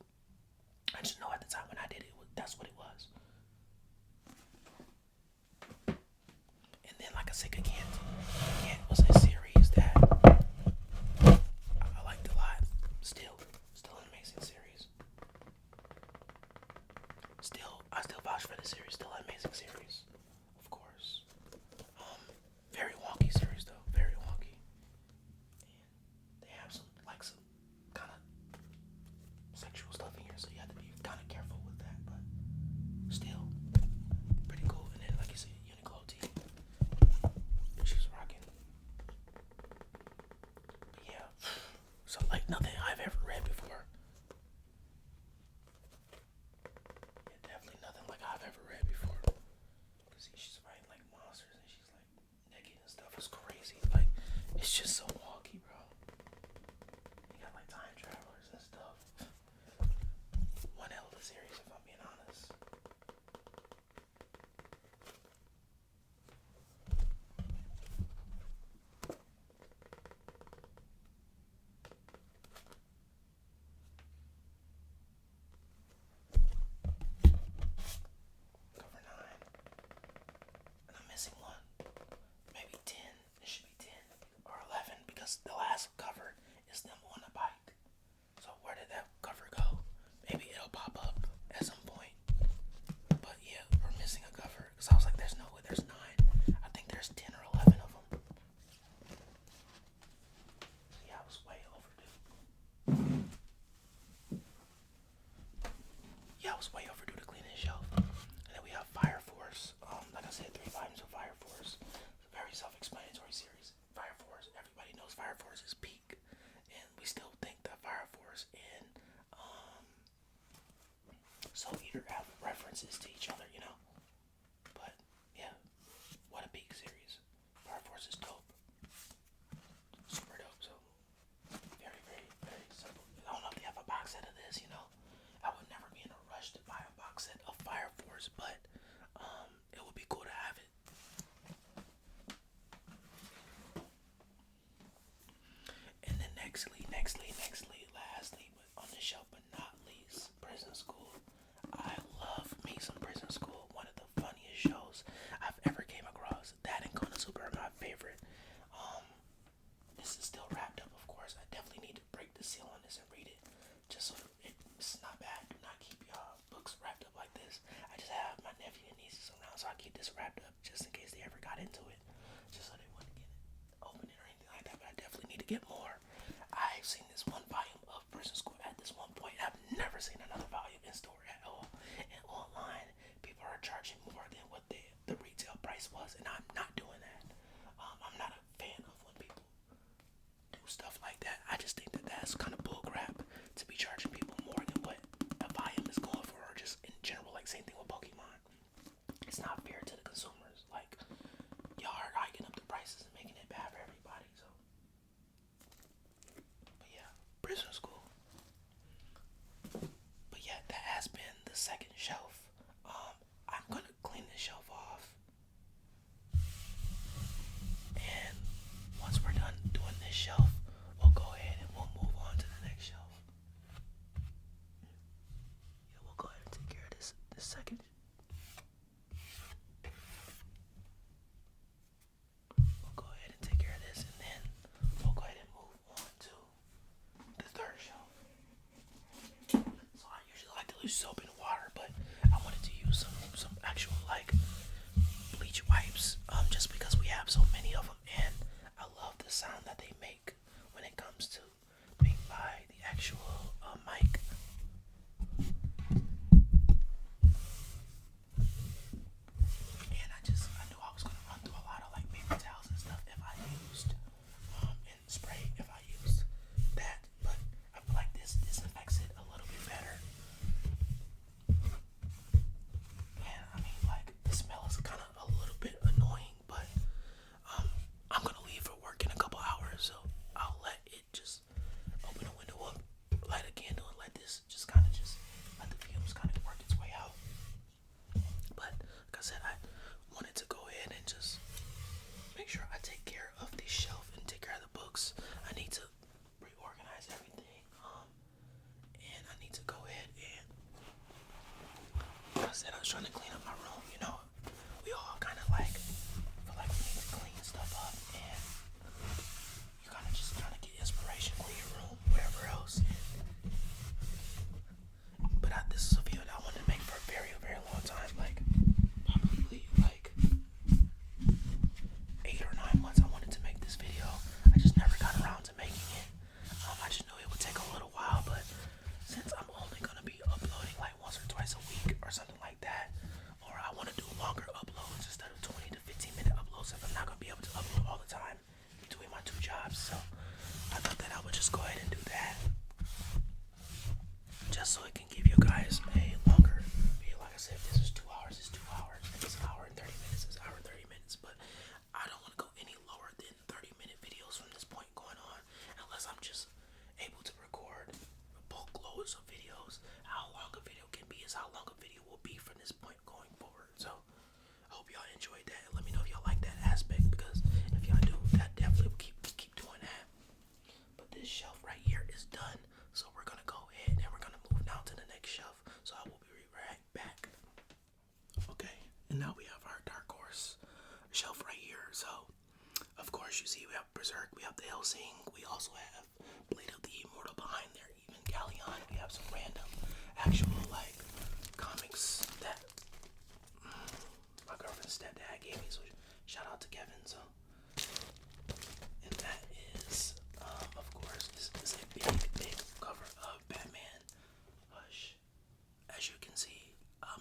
I just know at the time when I did it, that's what it was. And then, like I said, Gekant was a series that I liked a lot. Still an amazing series. I still vouch for the series. Still an amazing series, of course. Very wonky series though, very wonky. And they have some kind of sexual stuff in here, so you have to be kind of careful with that. But still, pretty cool. And then, like you said, Uniqlo tee. lastly, but on the shelf but not least, Prison School. I love me some Prison School. One of the funniest shows I've ever came across. That and Konosuba are my favorite. This is still wrapped up, of course. I definitely need to break the seal on this and read it, just so it's not bad. Do not keep your books wrapped up like this. I just have my nephew and nieces around, so I keep this wrapped up just in case they ever got into it, just so they wouldn't get it, open it or anything like that. But I definitely need to get more. I've seen this one volume of Prison School at this one point. I've never seen another volume in store at all. And online, people are charging more than what the retail price was, and I'm not doing that. I'm not a fan of when people do stuff like that. I just think that that's kind of bullcrap to be charging people more than what a volume is going for, or just in general. Like same thing with Pokemon. It's not fair to the consumers. Like y'all are hiking up the prices and making it bad for everybody. So, but yeah, Prison School. But yeah, that has been the second shelf. I'm gonna clean this shelf off, and once we're done doing this shelf, we'll go ahead and we'll move on to the next shelf. Yeah, we'll go ahead and take care of this second. We'll go ahead and take care of this, and then we'll go ahead and move on to the third shelf. So I usually like to use soap and water, but I wanted to use some actual like bleach wipes, just because we have so many of them, and I love the sound that they make when it comes to being by the actual mic. And I knew I was gonna run through a lot of like paper towels and stuff if I used and spray if I used that, but I feel like this disinfects it a little bit better. And I mean, like, the smell is kind of a little bit annoying, but I'm gonna leave for work in a couple hours, so I'll let it just open a window up, light a candle, and let this just kind of let the fumes kind of work its way out. But like I said, I wanted to go ahead and just make sure I take care of this shelf and take care of the books. I need to reorganize everything, and I need to go ahead and, like I said, I was trying to clean up my room. You know, we all kind of like feel like we need to clean stuff up, and you kind of just trying to get inspiration, clean your room, wherever else. But this is a video that I wanted to make for a very, very long time, like probably like 8 or 9 months. I wanted to make this video. I just never got around to making it. I just knew it would take a little while, but since I'm only gonna be uploading like once or twice a week or something like that, or I want to do longer uploads instead of 20 to 15-minute uploads if I'm not gonna be able to upload all the time between my 2 jobs. So I thought that I would just go ahead and do that, just so it can give you guys a longer video. Like I said, if this is 2 hours, it's 2 hours. If it's an hour and 30 minutes, it's an hour and 30 minutes. But I don't want to go any lower than 30-minute videos from this point going on, unless I'm just able to record bulk loads of videos. How long a video can be is how long a video will be from this point going forward. So I hope y'all enjoyed that. Let me know if y'all like that aspect, because if y'all do, that definitely will keep doing that. But this shelf right here is done, so we're gonna go ahead and we're gonna move now to the next shelf. So I will be right back. Okay, and now we have our Dark Horse shelf right here. So of course you see we have Berserk, we have the Hellsing, we also have Blade of the Immortal behind there, even Galleon. We have some random actual like comics that my girlfriend's stepdad gave me, so shout out to Kevin. So, and that is of course this is a big cover of Batman Hush, as you can see.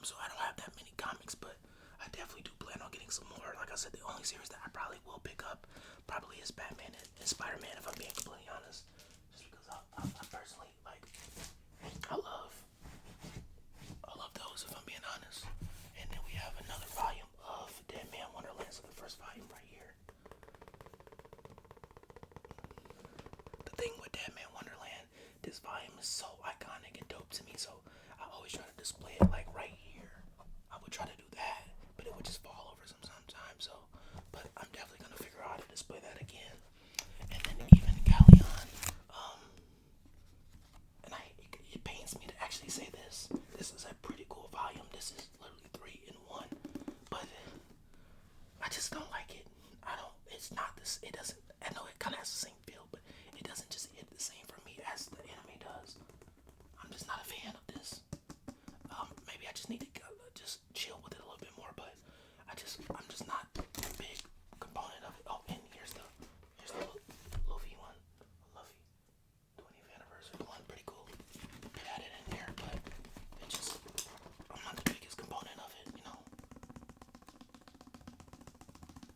So I don't have that many comics, but I definitely do plan on getting some more. Like I said, the only series that I probably will pick up probably is Batman and Spider-Man, if I'm being completely honest, just because I personally like, I love those, if I'm being honest. And then we have another volume of Dead Man Wonderland, so the first volume right here. The thing with Dead Man Wonderland, this volume is so iconic and dope to me, so I always try to display it like right here. I would try to do that, but it would just fall over sometimes. So, but I'm definitely gonna figure out how to display that again. And then even Galleon, I'm just not a big component of it. Oh, and here's the Luffy one, Luffy 20th anniversary one, pretty cool. Add it in there, but it just I'm not the biggest component of it, you know.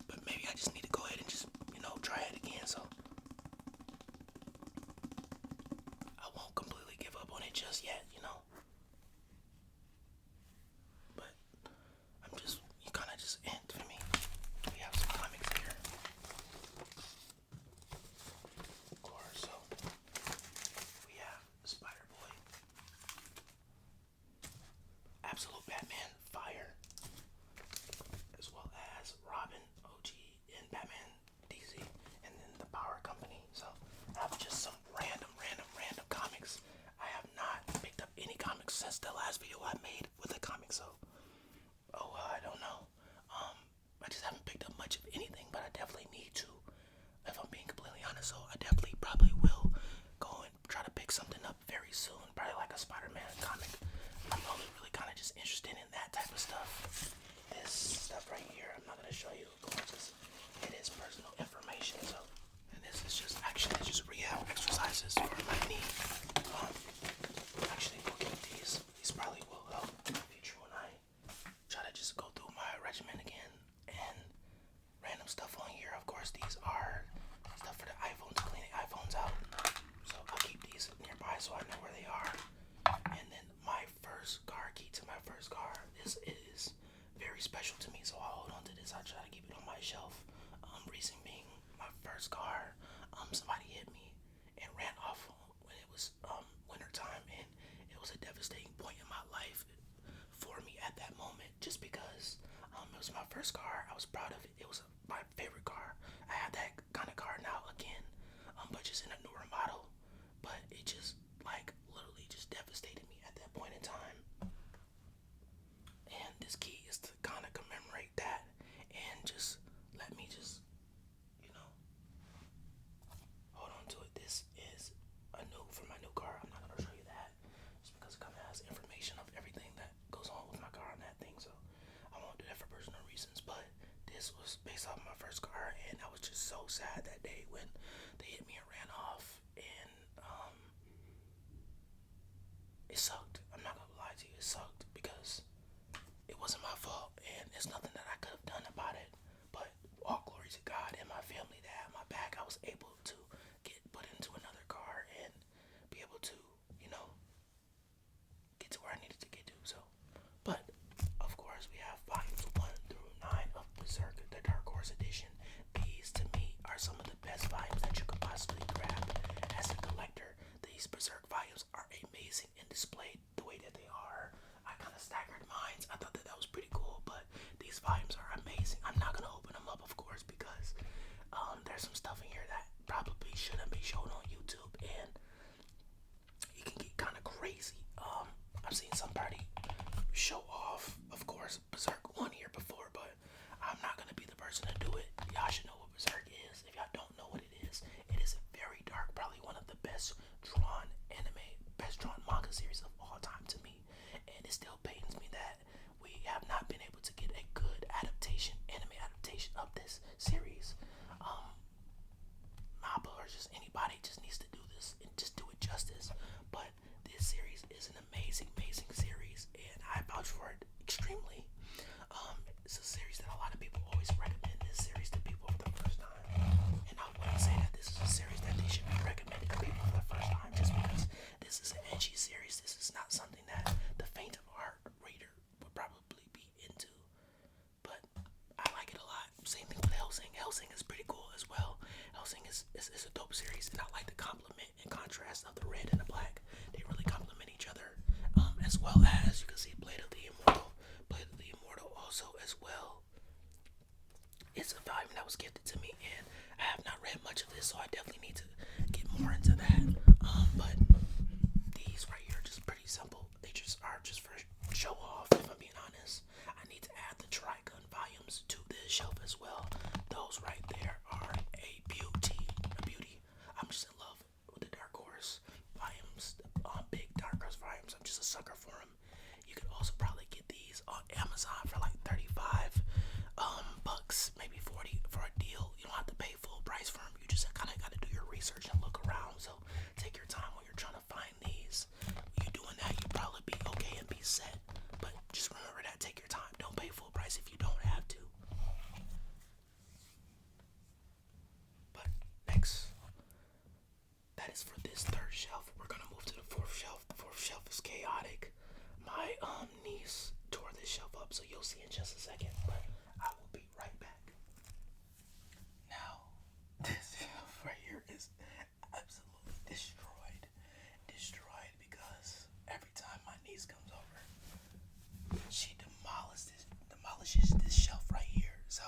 But maybe I just need to go ahead and just try it again, so I won't completely give up on it just yet, you know. But you kind of just end for me. We have some comics here, of course. So we have Spider-Boy, Absolute Batman, Fire, as well as Robin, OG, and Batman, DC, and then the Power Company. So I have just some random comics. I have not picked up any comics since the last video I made with a comic, so I don't know. I just haven't picked up much of anything, but I definitely need to, if I'm being completely honest. So I definitely probably will go and try to pick something up very soon, probably like a Spider-Man comic. I'm only really kind of just interested in that type of stuff. This stuff right here, I'm not going to show you, of course, because it is personal information. So, and this is just rehab exercises for my knee. Actually, we'll get these. These probably will help in the future when I try to just go through my regimen again. And random stuff on here. Of course, these are stuff for the iPhones, cleaning iPhones out. So I'll keep these nearby so I know where they are. And then my first car, key to my first car. This is very special to me, so I'll hold on to this. I try to keep it on my shelf. Reason being, my first car, somebody hit me and ran off when it was winter time, and it was a devastating point in my life for me at that moment. Just because it was my first car, I was proud of it. It was my favorite car. I have that kind of car now again, but just in a newer model. But it just literally just devastated me at that point in time. And this key is to kind of commemorate that and just let me just hold on to it. This is for my new car. I'm not gonna show you that just because it kind of has information of everything that goes on with my car and that thing. So I won't do that for personal reasons. But this was based off my first car, and I was just so sad that day when they hit me and ran off. And it sucked. I'm not gonna lie to you. It sucked because it wasn't my fault, and there's nothing that I could have done about it. But all glory to God and my family that had my back. I was able to get put into another car and be able to, get to where I needed to get to. So, but of course, we have volumes 1 through 9 of Berserk, the Dark Horse edition. These, to me, are some of the best volumes that you could possibly grab as a collector. These Berserk volumes are amazing and displayed the way that they are. I kind of staggered mine. I thought that was pretty cool, but these volumes are amazing. I'm not gonna open them up, of course, because there's some stuff in here that probably shouldn't be shown on YouTube, and it can get kind of crazy. I've seen somebody show off, of course, Berserk 1 here before, but I'm not gonna be the person to do it. Y'all should know what Berserk is. If y'all don't know what it is very dark, probably one of the best drawn manga series of all time to me. And it still pains me that we have not been able to get a good anime adaptation of this series. Mappa or just anybody just needs to do this and just do it justice. But this series is an amazing series, and I vouch for it extremely. It's a series that a lot of people always recommend this series to people for the first time, and I wouldn't say that this is a series that they should be recommending to people for the first time just because this is an edgy series. This is not something that the faint of heart reader would probably be into, but I like it a lot. Same thing with Hellsing. Hellsing is pretty cool as well. Hellsing is a dope series, and I like the complement and contrast of the red and the black. They really complement each other, as well as you can see Blade of the Immortal. Blade of the Immortal also as well. It's a volume that was gifted to me, and I have not read much of this, so I definitely need to get more into that. But these right here are just pretty simple. They just are just for show off, if I'm being honest. I need to add the Trigun volumes to this shelf as well. Those right there are a beauty. I'm just in love with the Dark Horse volumes, big Dark Horse volumes. I'm just a sucker for them. You could also probably get these on Amazon for like $35. shelf. We're gonna move to the fourth shelf. The fourth shelf is chaotic. My niece tore this shelf up, so you'll see in just a second. But I will be right back. Now, this shelf right here is absolutely destroyed. Destroyed because every time my niece comes over, she demolishes this shelf right here. So,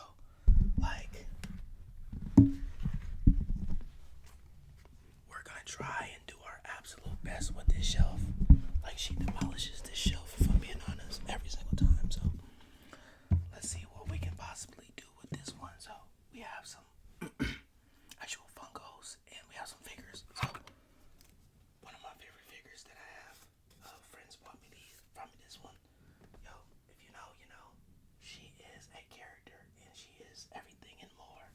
like, we're gonna try and do our absolute best with this shelf. Like, she demolishes this shelf, if I'm being honest, every single time. So, let's see what we can possibly do with this one. So, we have some actual Funkos and we have some figures. So, one of my favorite figures that I have, friends bought me this one. Yo, if you know, you know. She is a character and she is everything and more.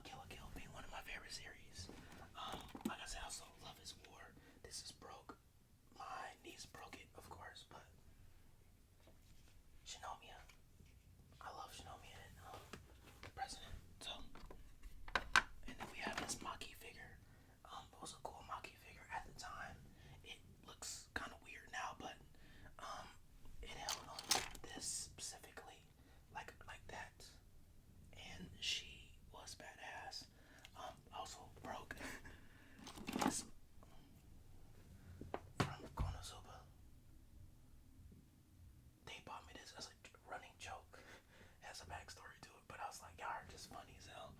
Kill la Kill being one of my favorite series. Like I said, I also love his war. This is broke. My niece broke it, of course, but Shinomiya. I love Shinomiya and President. So, and then we have this Maki figure. It was a cool Maki figure at the time. It looks kind of weird now, but it held on this specifically, like that, and she was badass. Also broke this from Konosuba. They bought me this as a running joke. It has a backstory to it, but I was like, y'all are just funny as hell.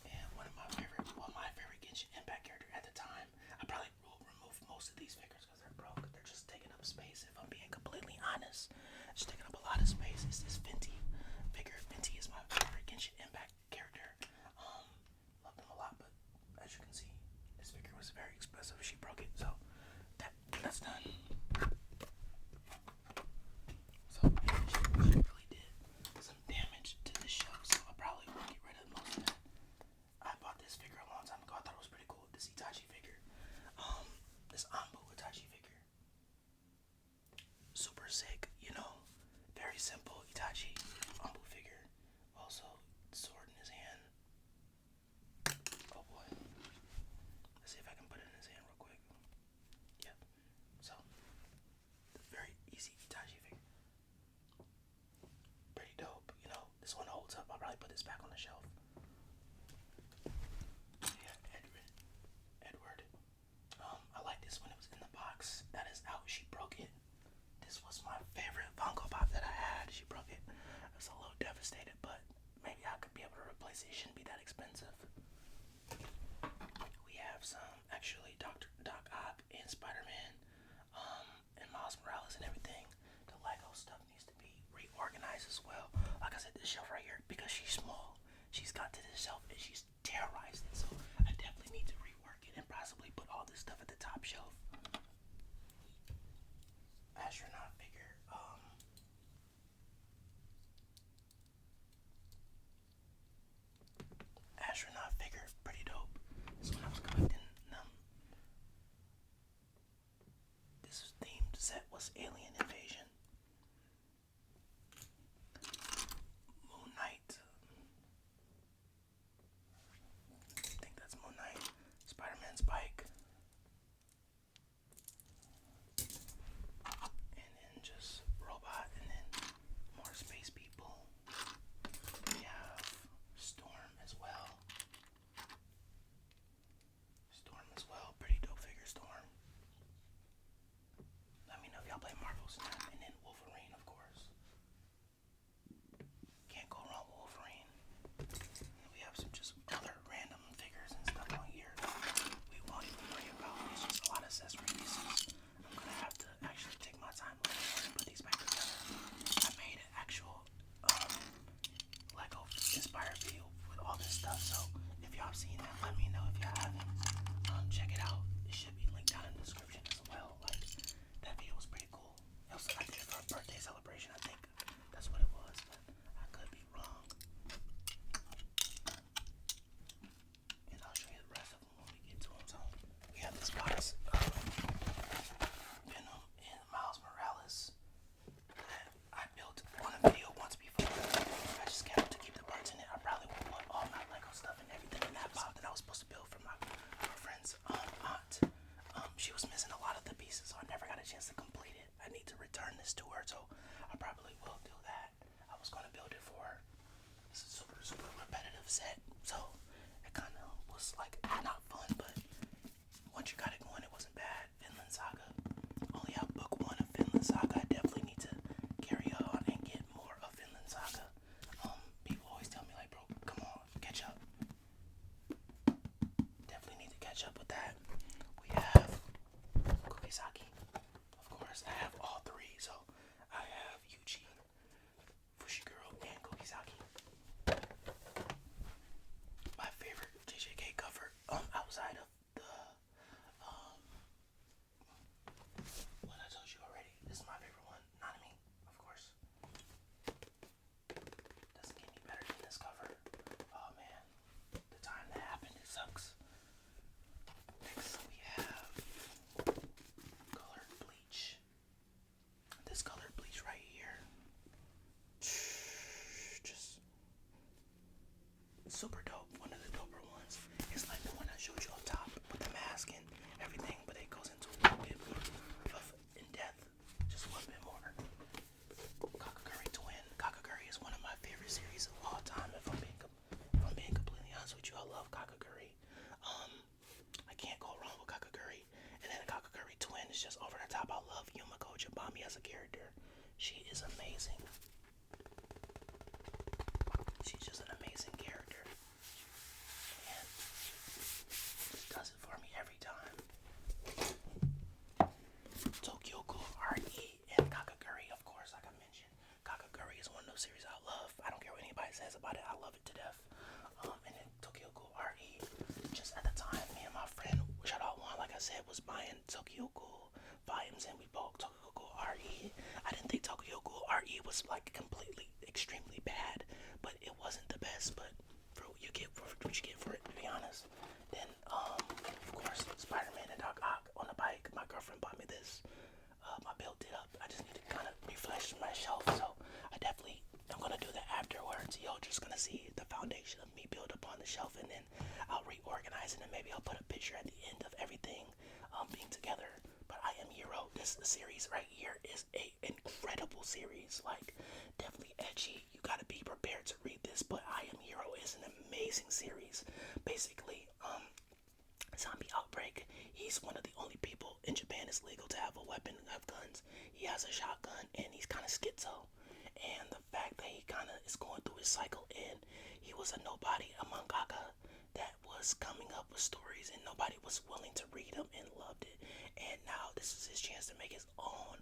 And my favorite Genshin Impact character at the time. I probably will remove most of these figures because they're broke. They're just taking up space, if I'm being completely honest. Just taking up a lot of space. It's this Fenty figure. Fenty is my favorite Genshin Impact character. Loved him a lot, but as you can see, this figure was very expensive. She broke it, so that's done. So she really did some damage to this shelf, so I probably will get rid of most of it. I bought this figure a long time ago. I thought it was pretty cool. This Itachi figure. This Anbu Itachi figure. Super sick, you know. Very simple Itachi Anbu figure. Also, sword in his hand. Oh boy. Let's see if I can put it in his hand real quick. Yep. So, very easy Itachi figure. Pretty dope, you know. This one holds up. I'll probably put this back on the shelf. Yeah, Edward. I like this when it was in the box. That is out. She broke it. This was my favorite Funko Pop that I had. She broke it. I was a little devastated, but maybe I could be able to replace it. It shouldn't be that expensive. We have some actually Doc Ock and Spider-Man, and Miles Morales and everything. The Lego stuff needs to be reorganized as well. Like I said, this shelf right here, because she's small, she's got to this shelf and she's terrorized it. So I definitely need to rework it and possibly put all this stuff at the top shelf. Astronaut figure. Astronaut figure, pretty dope. This one I was collecting them. This themed set was Alien Invasion. Moon Knight. I think that's Moon Knight. Spider-Man Spike. And then just robot, and then more space people. We have Storm as well. Pretty dope figure, Storm. Let me know if y'all play Marvels. And then Wolverine, of course. Can't go wrong with Wolverine. And we have some just other random figures and stuff on here we won't even worry about. It's just a lot of accessory pieces. I'm gonna have to actually take my time a little more and put these back together. I made an actual Lego inspired video with all this stuff, so if y'all have seen that, let me know. If y'all haven't, check it out. It should be linked down in the description as well. Like, that video was pretty cool. I did it for a birthday celebration, I think that's what it was, but I could be wrong. And I'll show you the rest of them when we get to them. So we have this box of Venom and Miles Morales that I built on a video once before. I just kept to keep the parts in it. I probably would want all my Lego stuff and everything in that box that I was supposed to build for my friend's aunt. set, so it kind of was like not fun, but once you got it going, it wasn't bad. Finland Saga. Only have book one of Finland Saga. I definitely need to carry on and get more of Finland Saga. People always tell me like, bro, come on, catch up. Definitely need to catch up with that. We have Kokisaki. Of course, I have all three. So I have Yuji, Fushiguro, and Kokisaki. My favorite JJK cover, outside of the what I told you already. This is my favorite one. Nanami, of course. Doesn't get any better than this cover. Oh man, the time that happened, it sucks. Next we have colored bleach. This colored bleach right here, just super dope. One of the doper ones. It's like the one I showed you up top with the mask and everything, but it goes into a little bit more of in depth, just a little bit more. Kakaguri Twin. Kakaguri is one of my favorite series of all time. If I'm being completely honest with you, I love Kakaguri. I can't go wrong with Kakaguri. And then Kakaguri Twin is just over the top. I love Yumiko Jabami as a character. She is amazing. She's just an amazing character. And just does it for me every time. Tokyo Ghoul RE and Kakaguri, of course, like I mentioned. Kakaguri is one of those series I love. I don't care what anybody says about it. I love it to death. And then Tokyo Ghoul RE, just at the time, me and my friend, shout out Juan, like I said, was buying Tokyo Ghoul volumes, and we bought Tokyo Ghoul RE. I didn't think Tokyo Ghoul RE was like completely, extremely bad, but it wasn't the best. But for what you get for it, to be honest. Then, of course, Spider-Man and Doc Ock on the bike. My girlfriend bought me this. I built it up. I just need to kind of refresh my shelf, so I definitely am gonna do that afterwards. Y'all just gonna see the foundation of me build up on the shelf, and then I'll reorganize it, and maybe I'll put a picture at the end of everything being together. But I Am Hero, this series right here is a incredible series. Like, definitely edgy. You gotta be prepared to read this, but I Am Hero is an amazing series. Basically, zombie outbreak. He's one of the only people in Japan it's legal to have a weapon, have guns. He has a shotgun, and he's kind of schizo. And the fact that he kind of is going through his cycle, and he was a nobody, a mangaka that was coming up with stories, and nobody was willing to read them and loved it. And now this is his chance to make his own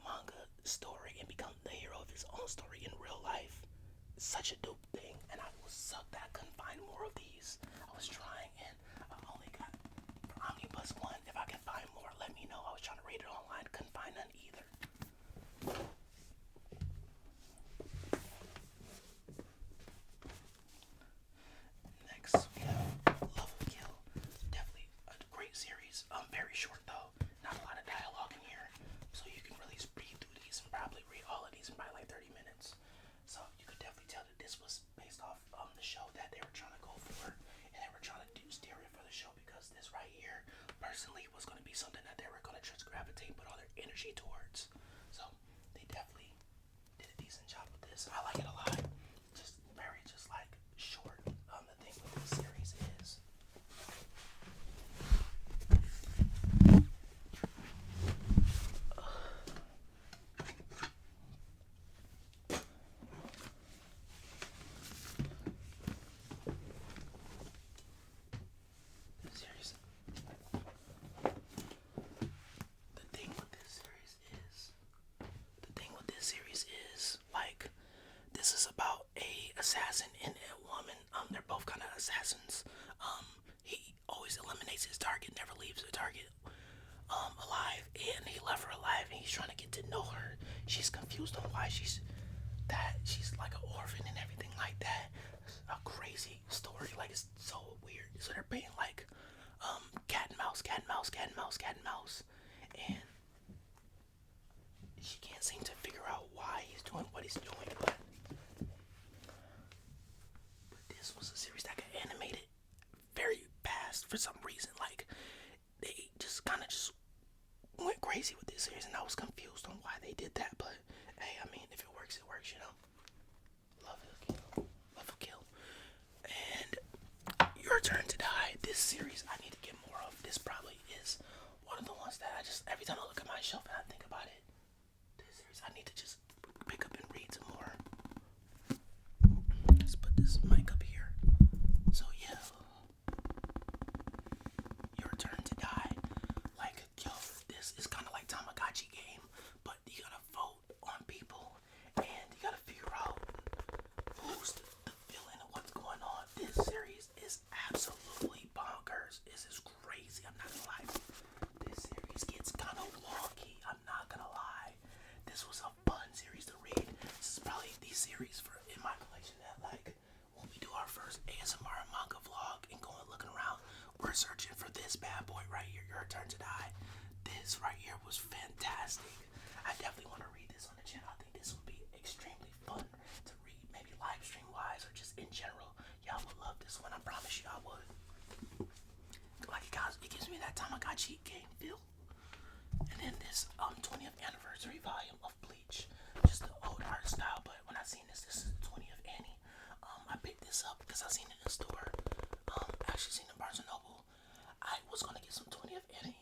manga story and become the hero of his own story in real life. It's such a dope thing, and I was sucked that I couldn't find more of these. I was trying, and I only got for Omnibus 1. If I can find more, let me know. I was trying to read it online, couldn't find none either. Next, we have Love of Kill. Definitely a great series. Very short though. Not a lot of dialogue in here, so you can really read through these and probably read all of these in probably like 30 minutes. So you could definitely tell that this was based off the show that they were trying to go for, and they were trying to do steer it for the show, because this right here, personally, was going to be something that they were going to just gravitate, put all their energy towards. So they definitely did a decent job with this. I like it a lot. Just very, just like short. The thing with this series is like, this is about a assassin and a woman. They're both kind of assassins. He always eliminates his target, never leaves the target alive, and he left her alive, and he's trying to get to know her. She's confused on why she's like an orphan and everything like that. It's a crazy story, like, it's so weird. So they're playing like cat and mouse, cat and mouse, cat and mouse, cat and mouse, and she can't seem to figure out why he's doing what he's doing. But this was a series that got animated very fast for some reason. Like, they just kind of just went crazy with this series, and I was confused on why they did that. But hey, I mean, if it works, it works, you know. Love will kill. Love will kill. And this mic up here. So yeah, your turn to die. Like, yo, this is kind of like Tamagotchi game, but you gotta vote on people, and you gotta figure out who's the villain and what's going on. This series is absolutely bonkers. This is crazy. I'm not gonna lie. This series gets kind of wonky. I'm not gonna lie. This was a fun series to read. This is probably the series for in my collection that, like, when we do our first ASMR manga vlog and going looking around, we're searching for this bad boy right here. Your Turn to Die. This right here was fantastic. I definitely want to read this on the channel. I think this would be extremely fun to read, maybe live stream wise or just in general. Y'all would love this one. I promise you I would. Like, guys, it gives me that Tamagotchi game feel. And then this 20th anniversary volume of Bleach, just the old art style. But when I seen this is the 20th Annie. I picked this up because I seen it in the store. Actually seen it in Barnes and Noble. I was gonna get some 20th Annie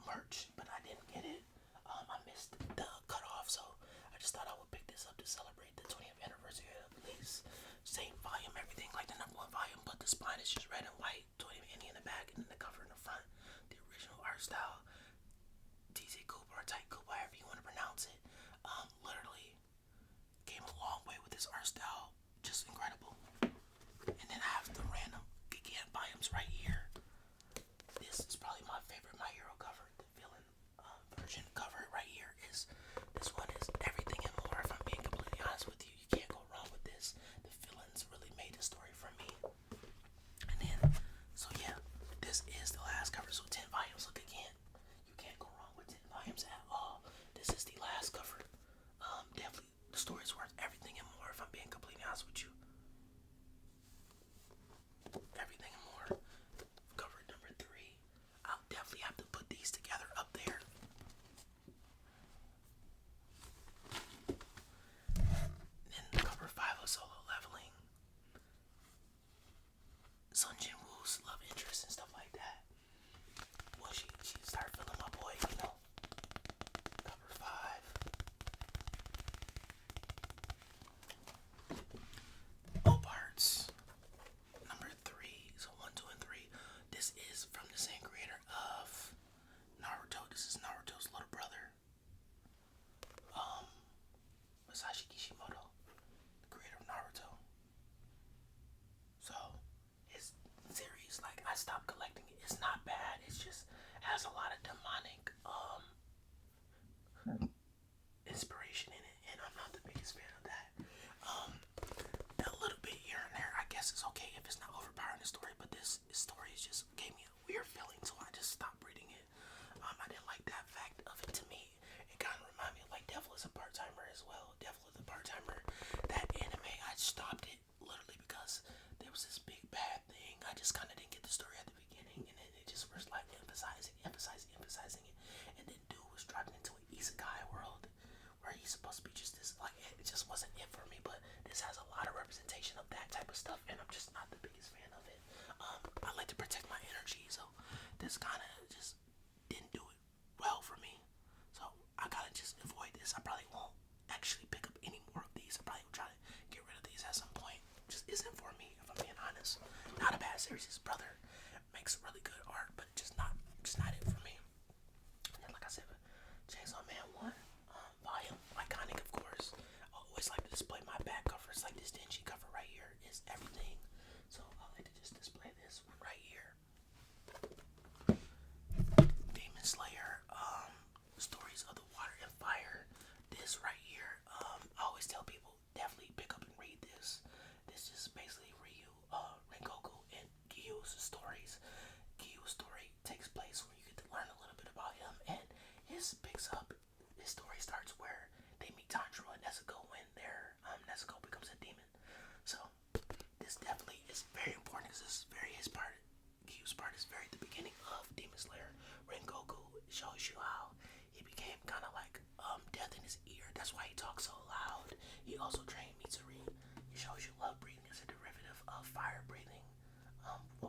merch, but I didn't get it. I missed the cutoff, so I just thought I would pick this up to celebrate the 20th anniversary of Bleach. Same volume, everything like the #1 volume, but the spine is just red and white. 20th Annie in the back, and then the cover in the front. The original art style. TZ Cooper or Tight Cooper, however you want to pronounce it. Literally came a long way with this art style. Just incredible. And then I have the random Gigan volumes right here. This is probably my favorite My Hero cover. The villain version cover right here is, this one is everything and more. If I'm being completely honest with you, you can't go wrong with this. The villains really made the story for me. And then, so yeah, this is the last cover. So 10 volumes. Look again. You can't go wrong with 10 volumes at all. This is the last cover. Definitely, the story is worth everything and more. If I'm being completely honest with you. Everything and more. Cover number 3. I'll definitely have to put these together up there. Then cover 5 of Solo Leveling. Sun Jin Woo's love interest and stuff like that. Well, she started feeling my boy, you know. Cover 5. Parts. Number 3. So 1, 2, and 3. This is from the same creator of Naruto. This is Naruto's little brother. Masashi Kishimoto, the creator of Naruto. So his series, like, I stopped collecting it. It's not bad. It's just has a lot of demonic inspiration in it, and I'm not the biggest fan of that. A little bit here and there, I guess it's okay if it's not overpowering the story, but this story just gave me a weird feeling, so I just stopped reading it. I didn't like that fact of it. To me, it kind of reminded me of, like, Devil is a Part-Timer as well. Devil is a Part-Timer. That anime, I stopped it literally because there was this big bad thing. I just kind of didn't get the story at the beginning, and then it just was like emphasizing it, and then dude was dropped into an isekai world where he's supposed to be just this, like, it just wasn't it for me. But this has a lot of representation of that type of stuff, and I'm just not the biggest fan of it. I like to protect my energy, so this kind of just didn't do it well for me. So I gotta just avoid this. I probably won't actually pick up any more of these. I probably will try to get rid of these at some point. Just isn't for me, if I'm being honest. Not a bad series. His brother makes really good art, but just not it for me. And then, like I said, Chainsaw Man 1 volume, iconic, of course. I always like to display my back covers. Like this dingy cover right here is everything. So I like to just display this one right here. Demon Slayer, Stories of the Water and Fire. This right here, I always tell people definitely pick up and read this. This is basically Rengoku and Gyu's stories. Gyu's story takes place where you get to learn a little bit about him, and his story starts where they meet Tanjiro and Nezuko when Nezuko becomes a demon. So this definitely is very important because this is Gyu's part is very at the beginning of Demon Slayer. Rengoku shows you how he became kind of like death in his ear. That's why he talks so loud. He also trained Mitsuri. He shows you love breathing as a derivative of fire breathing,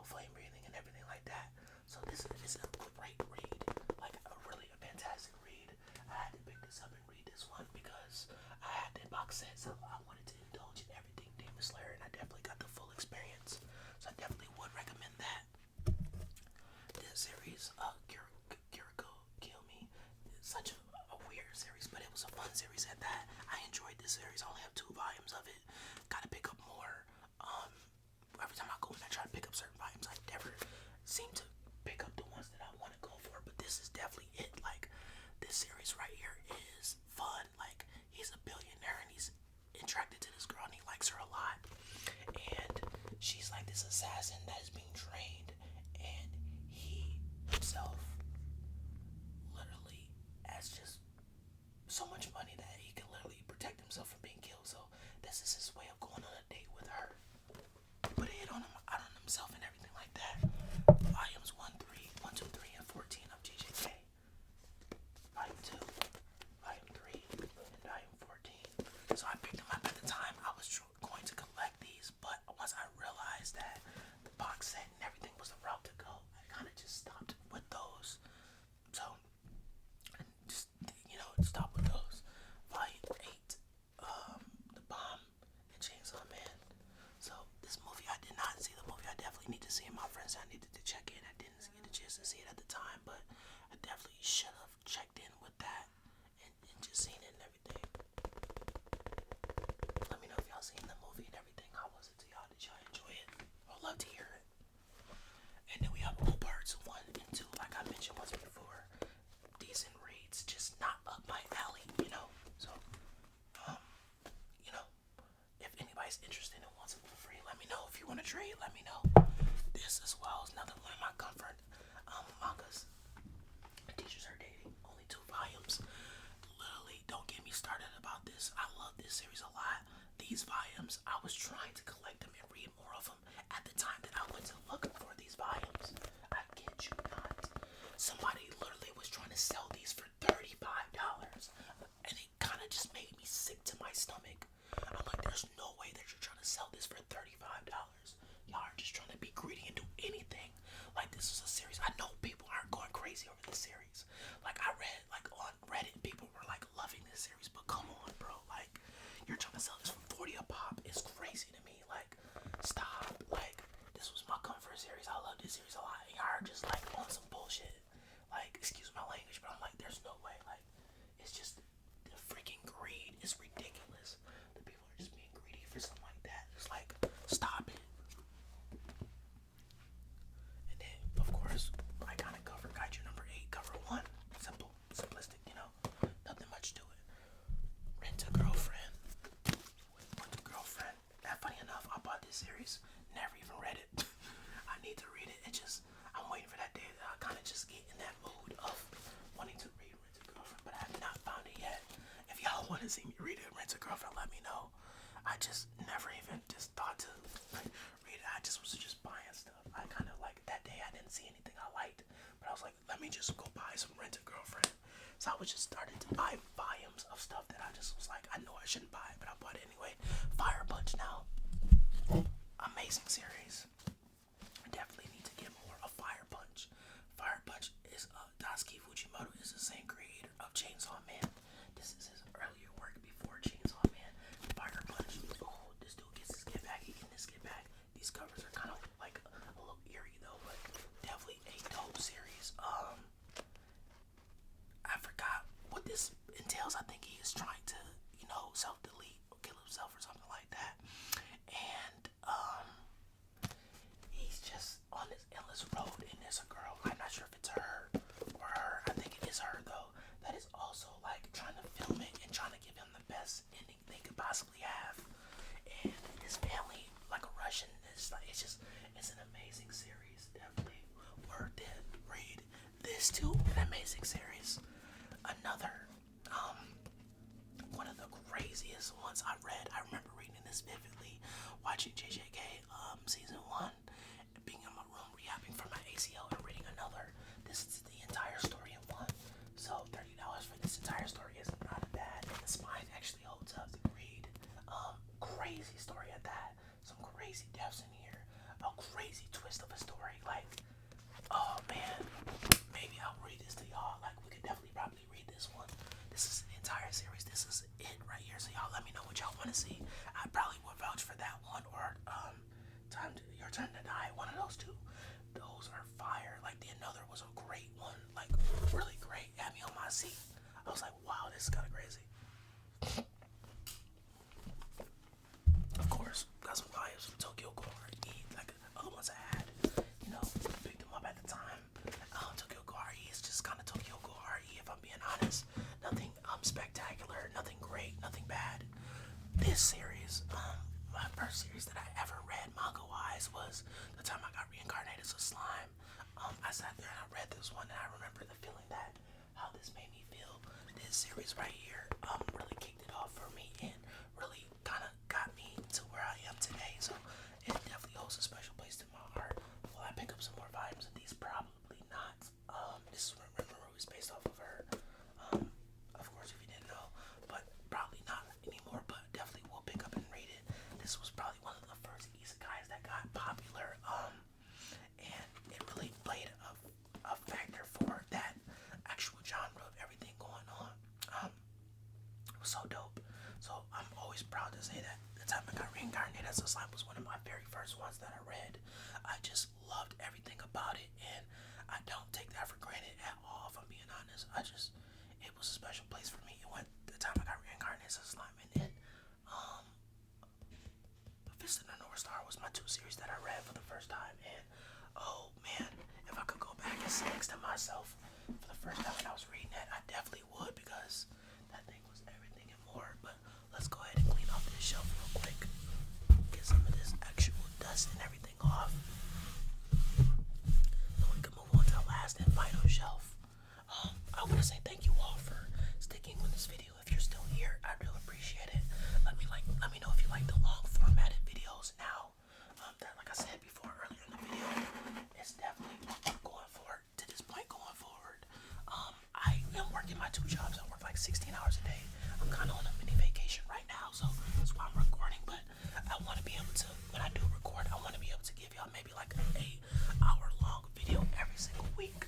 flame breathing, and everything like that. So this is a great read, like a really fantastic read. I had to pick this up and read this one because I had the box set, so I wanted to indulge in everything Demon Slayer, and I definitely series, Kiriko Kill Me. It's such a weird series, but it was a fun series at that. I enjoyed this series. I only have 2 volumes of it. Gotta pick up more. Every time I go and I try to pick up certain volumes, I never seem to pick up the ones that I want to go for. But this is definitely it. Like, this series right here is fun. Like, he's a billionaire and he's attracted to this girl and he likes her a lot. And she's like this assassin that is being trained, and he himself literally has just so much money that he can literally protect himself from being killed. So this is his way of going on a date with her. Put a hit on him, out on himself and everything like that. Volumes 1, 2, 3, and 14 of JJK. Volume 2, Volume 3, and Volume 14. So I picked them up at the time. I was going to collect these, but once I realized that the box set and everything was the route to go, I kind of just stopped with those. So, just, stop with those. Volume 8, The Bomb and Chainsaw Man. So, this movie, I did not see the movie. I definitely need to see it. My friends, I needed to check in. I didn't get a chance to see it at the time, but I definitely should have checked in with that and just seen it and everything. Let me know if y'all seen the movie and everything. How was it to y'all? Did y'all enjoy it? I'd love to hear it. And then we have all parts 1 and 2, like I mentioned once before. Decent reads, just not up my alley, So, if anybody's interested and wants it for free, let me know. If you want to trade, let me know. This as well is another one of my comfort mangas. Teachers Are Dating, only 2 volumes. Literally, don't get me started about this. I love this series a lot. These volumes, I was trying to collect them and read more of them at the time that I went to look for these volumes. I kid you not. Somebody literally was trying to sell these for $35. And it kind of just made me sick to my stomach. I'm like, there's no way that you're trying to sell this for $35. Y'all are just trying to be greedy and do anything. Like, this is a series. I know people aren't going crazy over this series. Like, I read, like, on Reddit, people were, like, loving this series. But come on, bro. Like, you're trying to sell this for 40 a pop. It's crazy to me. Like, stop. Like, this was my comfort series. I love this series a lot. And y'all are just, like, on some bullshit. Like, excuse my language, but I'm like, there's no way. Like, it's just, the freaking greed is ridiculous. The people are just being greedy for something like that. It's like, stop it. And then, of course, iconic cover, Kaiju number 8, cover 1. Simple, simplistic, nothing much to it. Rent a Girlfriend. Funny enough, I bought this series, never even read it. I need to read it. I'm waiting for that day that I kind of just get in that mood of wanting to read Rent a Girlfriend, but I have not found it yet. If y'all want to see me read it, Rent a Girlfriend, let me know. I just never even just thought to read it. I just was just buying stuff. I kind of like that day I didn't see anything I liked, but I was like, let me just go buy some Rent a Girlfriend. So I was just started to buy volumes of stuff that I just was like, I know I shouldn't buy it, but I bought it anyway. Fire Punch now. Amazing series. I definitely need to get more of Fire Punch. Fire Punch is Daisuke Fujimoto is the same creator of Chainsaw Man. This is his earlier work before Chainsaw Man. Fire Punch. Oh, this dude gets his get back. He getting his get back. These covers are kind of like a little eerie though, but definitely a dope series. I forgot what this entails. I think he is trying to, self-delete or kill himself or something like that. And he's just on this endless road, and there's a girl. I'm not sure if it's her or her. I think it is her though. That is also like trying to film it and trying to give him the best ending they could possibly have. And his family, like a Russian, it's an amazing series. Definitely worth it. Read this too. An amazing series. Another one of the craziest ones I read. I remember reading this vividly, watching JJK season 1, being in my room rehabbing from my ACL and reading another. This is the entire story in one. So $30 for this entire story is not bad. And the spine actually holds up to read. Crazy story at that. Some crazy deaths in here. A crazy twist of a story. Like, oh man, maybe I'll read this to y'all. Like, we could definitely probably read this one. This is an entire series. This is it right here. So y'all let me know what y'all want to see. I probably would vouch for that one or Your Time to Die. One of those two. Those are fire. Like, the another was a great this series, my first series that I ever read manga-wise was the time I got reincarnated as a slime. I sat there and I read this one, and I remember the feeling that how this made me feel. This series right here, really kicked it off for me and really kind of got me to where I am today. So it definitely holds a special place in my heart. Will I pick up some more volumes of these? Probably not. This is remember it was based off of her. Of course, if you didn't know, but probably not anymore. But definitely will pick up and read it. This was probably one of the first isekais that got popular. And it really played a factor for that actual genre of everything going on. It was so dope. So I'm always proud to say that the time I got reincarnated as a slime was one of my very first ones that I read. I just loved everything about it, and I don't take that for granted at all, if I'm being honest. It was a special place for me. It went the time I got reincarnated as a slime, and then Fist of the North Star was my 2 series that I read for the first time, and oh man, if I could go back and sit next to myself for the first time when I was reading that, I definitely would, because that thing was everything and more. But let's go ahead and clean off this shelf real quick, get some of this actual dust and everything off, so we can move on to the last and final shelf. I want to say thank you all for sticking with this video. If you're still here, I really appreciate it. Let me know if you like the long formatted videos now. That, like I said before earlier in the video, it's definitely going forward to this point going forward. I am working my 2 jobs. I work like 16 hours a day. I'm kind of on a mini vacation right now, so that's why I'm recording. But I want to be able to, when I do record, I want to be able to give y'all maybe like an 8-hour long video every single week.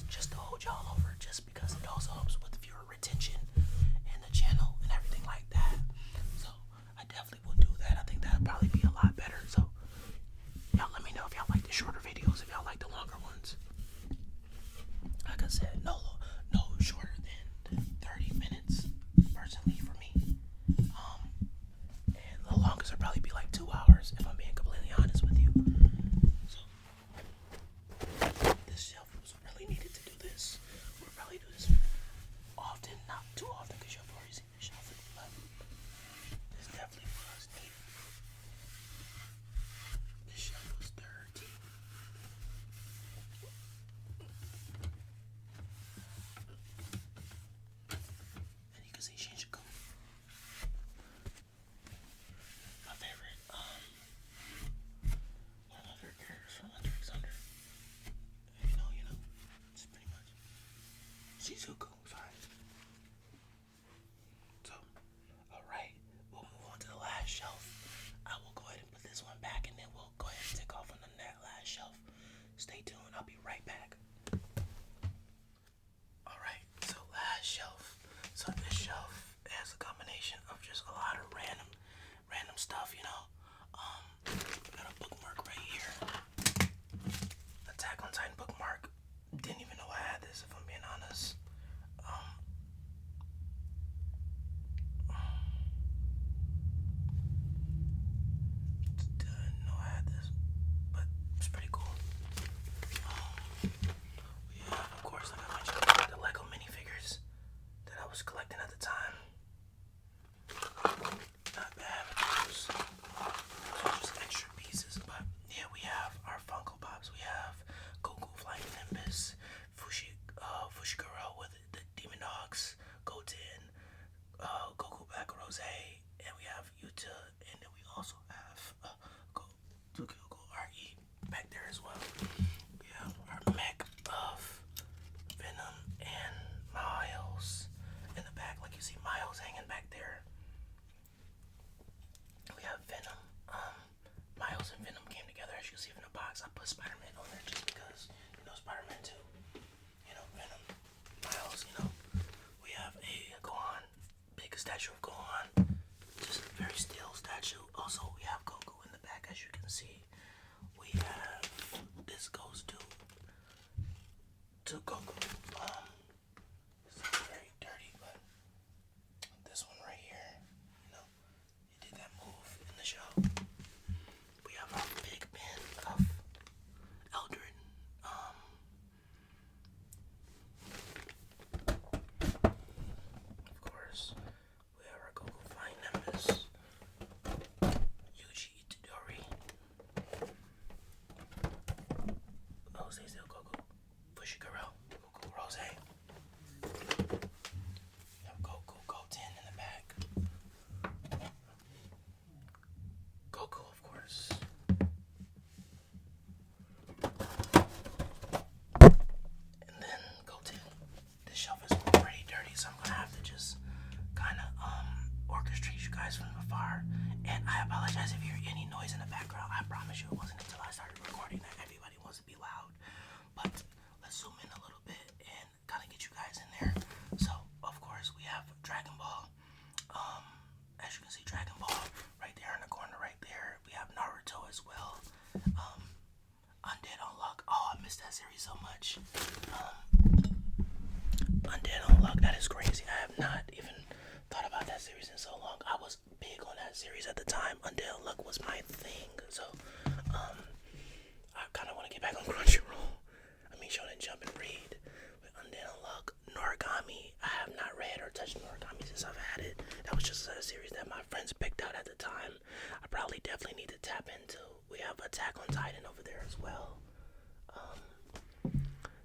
Just to hold y'all over, just because it also helps with viewer retention and the channel and everything like that. So I definitely will do that. I think that'll probably be a lot better. So y'all let me know if y'all like the shorter videos, if y'all like the longer ones. Like I said, no shorter than 30 minutes personally for me. And the longest will probably be like 2 hours if I'm being completely honest with you. So this shelf was really needed to do this. We'll probably do this often, not too often, because you've already seen the shelf, but this definitely was needed. This shelf was dirty. And you can see Shinjuku. My favorite, one of my favorite characters from Hunter x Hunter. You know, it's pretty much Shizuku, sorry. So, alright, we'll move on to the last shelf. I will go ahead and put this one back, and then we'll go ahead and take off on that last shelf. Stay tuned, I'll be right back. Alright, so last shelf. So this shelf has a combination of just a lot of random stuff, you know. Got a bookmark right here. Attack on Titan bookmark. Didn't even know I had this, if I'm being honest. Didn't know I had this, but it's pretty cool. We have, of course, like I mentioned, the Lego minifigures that I was collecting at the time. Not bad, but those are just extra pieces. But yeah, we have our Funko Pops. We have Goku Flying Nimbus, Fushiguro with the Demon Dogs, Goten, Goku Black Rose, and we have Yuta, and then we also have Goku RE back there as well. We have our mech of Venom and Miles in the back, like you see Miles hanging back there. We have Venom. Miles and Venom came together, as you see in the box. I put Spider-Man on there just because, you know, Spider-Man 2. You know, Venom, Miles, you know. We have a Gohan, big statue of Gohan. Just a very still statue. Also, we have Goku in the back, as you can see. We have, this goes to Goku. It's very dirty, but this one right here, you know, he did that move in the show. We have our big pen of Eldrin. Of course, we have our Goku apologize if you hear any noise in the background. I promise you it wasn't until I started recording that everybody wants to be loud. But let's zoom in a little bit and kind of get you guys in there. So, of course, we have Dragon Ball. As you can see, Dragon Ball right there in the corner right there. We have Naruto as well. Undead Unluck. Oh, I missed that series so much. Undead Unluck, that is crazy. I have not even thought about that series in so long. I was big on that series at the time. Undead Unluck was my thing. So, I kind of want to get back on Crunchyroll. I mean, Shonen Jump and read. With Undead Unluck, Noragami. I have not read or touched Noragami since I've had it. That was just a series that my friends picked out at the time. I probably definitely need to tap into. We have Attack on Titan over there as well.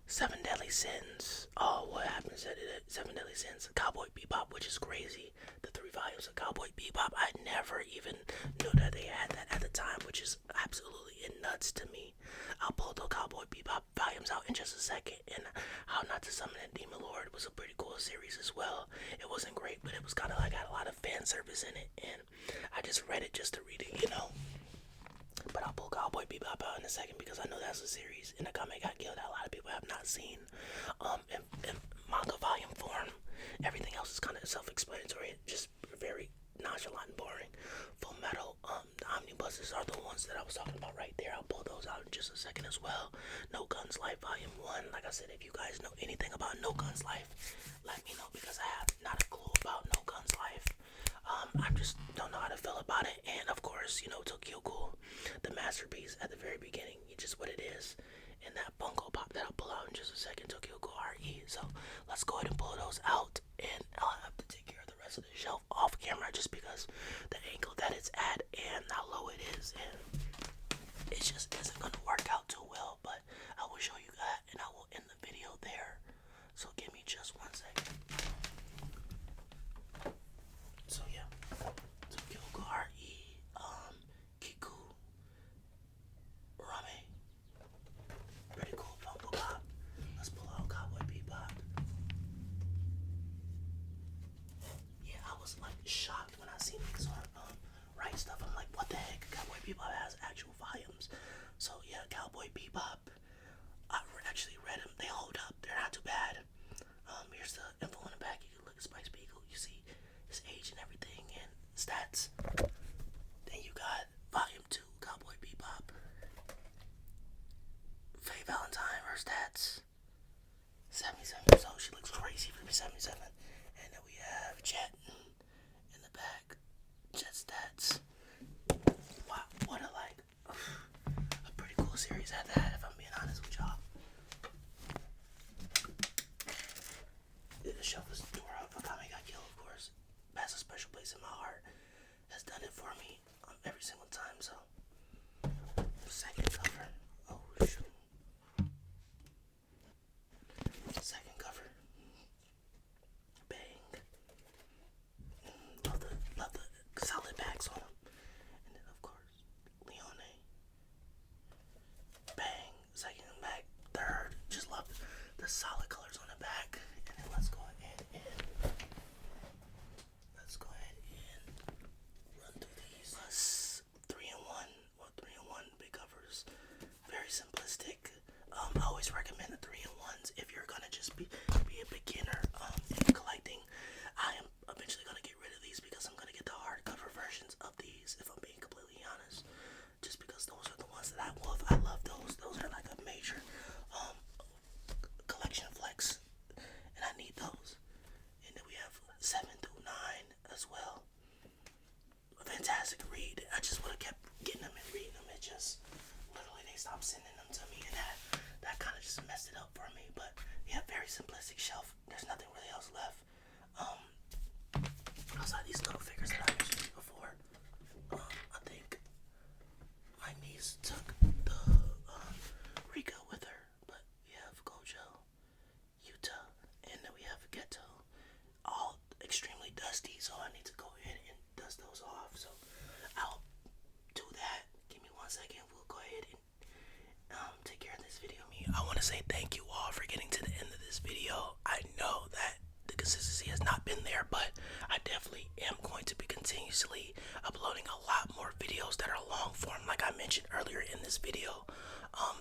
Seven Deadly Sins. Oh, what happens at it? Seven Deadly Sins. Cowboy Bebop, which is crazy. The 3 volumes of Cowboy Bebop. I never even knew that they had that at the time, which is absolutely nuts to me. I'll pull the Cowboy Bebop volumes out in just a second. And How Not to Summon a Demon Lord was a pretty cool series as well. It wasn't great, but it was kind of like had a lot of fan service in it. And I just read it just to read it, you know. But I'll pull Cowboy Bebop out in a second because I know that's a series in the comic got killed that a lot of people have not seen. In manga volume form, everything else is kind of self-explanatory, just very nonchalant and boring. Full Metal, the omnibuses are the ones that I was talking about right there. I'll pull those out in just a second as well. No Guns Life Volume 1. Like I said, if you guys know anything about No Guns Life, let me know because I have not a clue about No Guns Life. I just don't know how to feel about it. And of course, you know, Tokyo Ghoul, the masterpiece at the very beginning, it's just what it is. And that Bunko Pop that I'll pull out in just a second, Tokyo Ghoul RE. So let's go ahead and pull those out, and I'll have to take care of the rest of the shelf off camera just because the angle that it's at and how low it is, and it just isn't going to work out too well. But I will show you that, and I will end the video there. So give me just 1 second. So yeah, Tokyo Ghoul RE, Kiku, Rame, pretty cool Funko Pop. Let's pull out Cowboy Bebop. Yeah, I was like shocked when I seen these on Right Stuff. I'm like, what the heck? Cowboy Bebop has actual volumes. So yeah, Cowboy Bebop. I actually read them. They hold up. They're not too bad. Here's the info on the back. You can look at Spike Spiegel. You see his age and everything and stats. Then you got Volume 2, Cowboy Bebop. Faye Valentine, her stats. 77 years old. She looks crazy for 77. And then we have Jet in the back. Jet stats. Wow, what a a pretty cool series at that, if I'm being honest with y'all. The shelf is tore up. Akame got killed, of course. Has a special place in my heart. Has done it for me every single time. So, second cover. Oh shoot. Second cover. Bang. Love the solid backs on them. And then of course, Leone. Bang. Second back. Third. Just love the solid colors on the back. And then let's go ahead and run through these. 3-in-1. Well, 3-in-1 big covers. Very simplistic. I always recommend the 3-in-1s if you're gonna just be a beginner in collecting. I am eventually gonna get rid of these because I'm gonna get the hardcover versions of these, if I'm being completely honest. Just because those are the ones that I love. I love those. Those are like a major collection flex, and I need those. And then we have 7 through 9 as well. A fantastic read. I just would have kept getting them and reading them. It just literally they stopped sending them to me, and that kind of just messed it up for me. But yeah, very simplistic shelf. There's nothing really else left. Outside these little figures that I mentioned before. I think my niece took the Rika with her, but we have Gojo, Yuta, and then we have Geto. All extremely dusty, so I need to go ahead and dust those off. So I'll do that. Give me 1 second. We'll go ahead and take care of this video. I want to say thank you all for getting to the end of this video. I know that the consistency has not been there, but I definitely am going to be continuously uploading a lot more videos earlier in this video.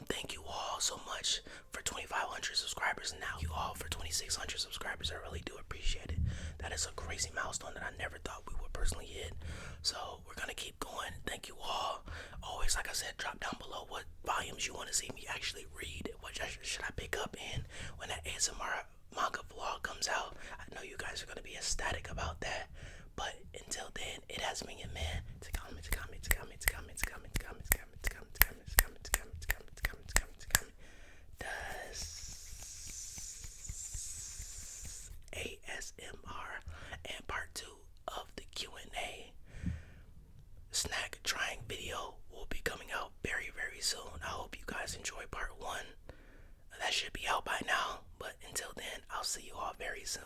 Thank you all so much for 2,500 subscribers, and now you all for 2,600 subscribers. I really do appreciate it. That is a crazy milestone that I never thought we would personally hit. So we're gonna keep going. Thank you all. Always, like I said, drop down below what volumes you want to see me actually read. What should I pick up in when that ASMR manga vlog comes out? I know you guys are gonna be ecstatic about that. But until then, it has been your man. ASMR and part 2 of the Q&A snack trying video will be coming out very, very soon. I hope you guys enjoy part 1. That should be out by now. But until then, I'll see you all very soon.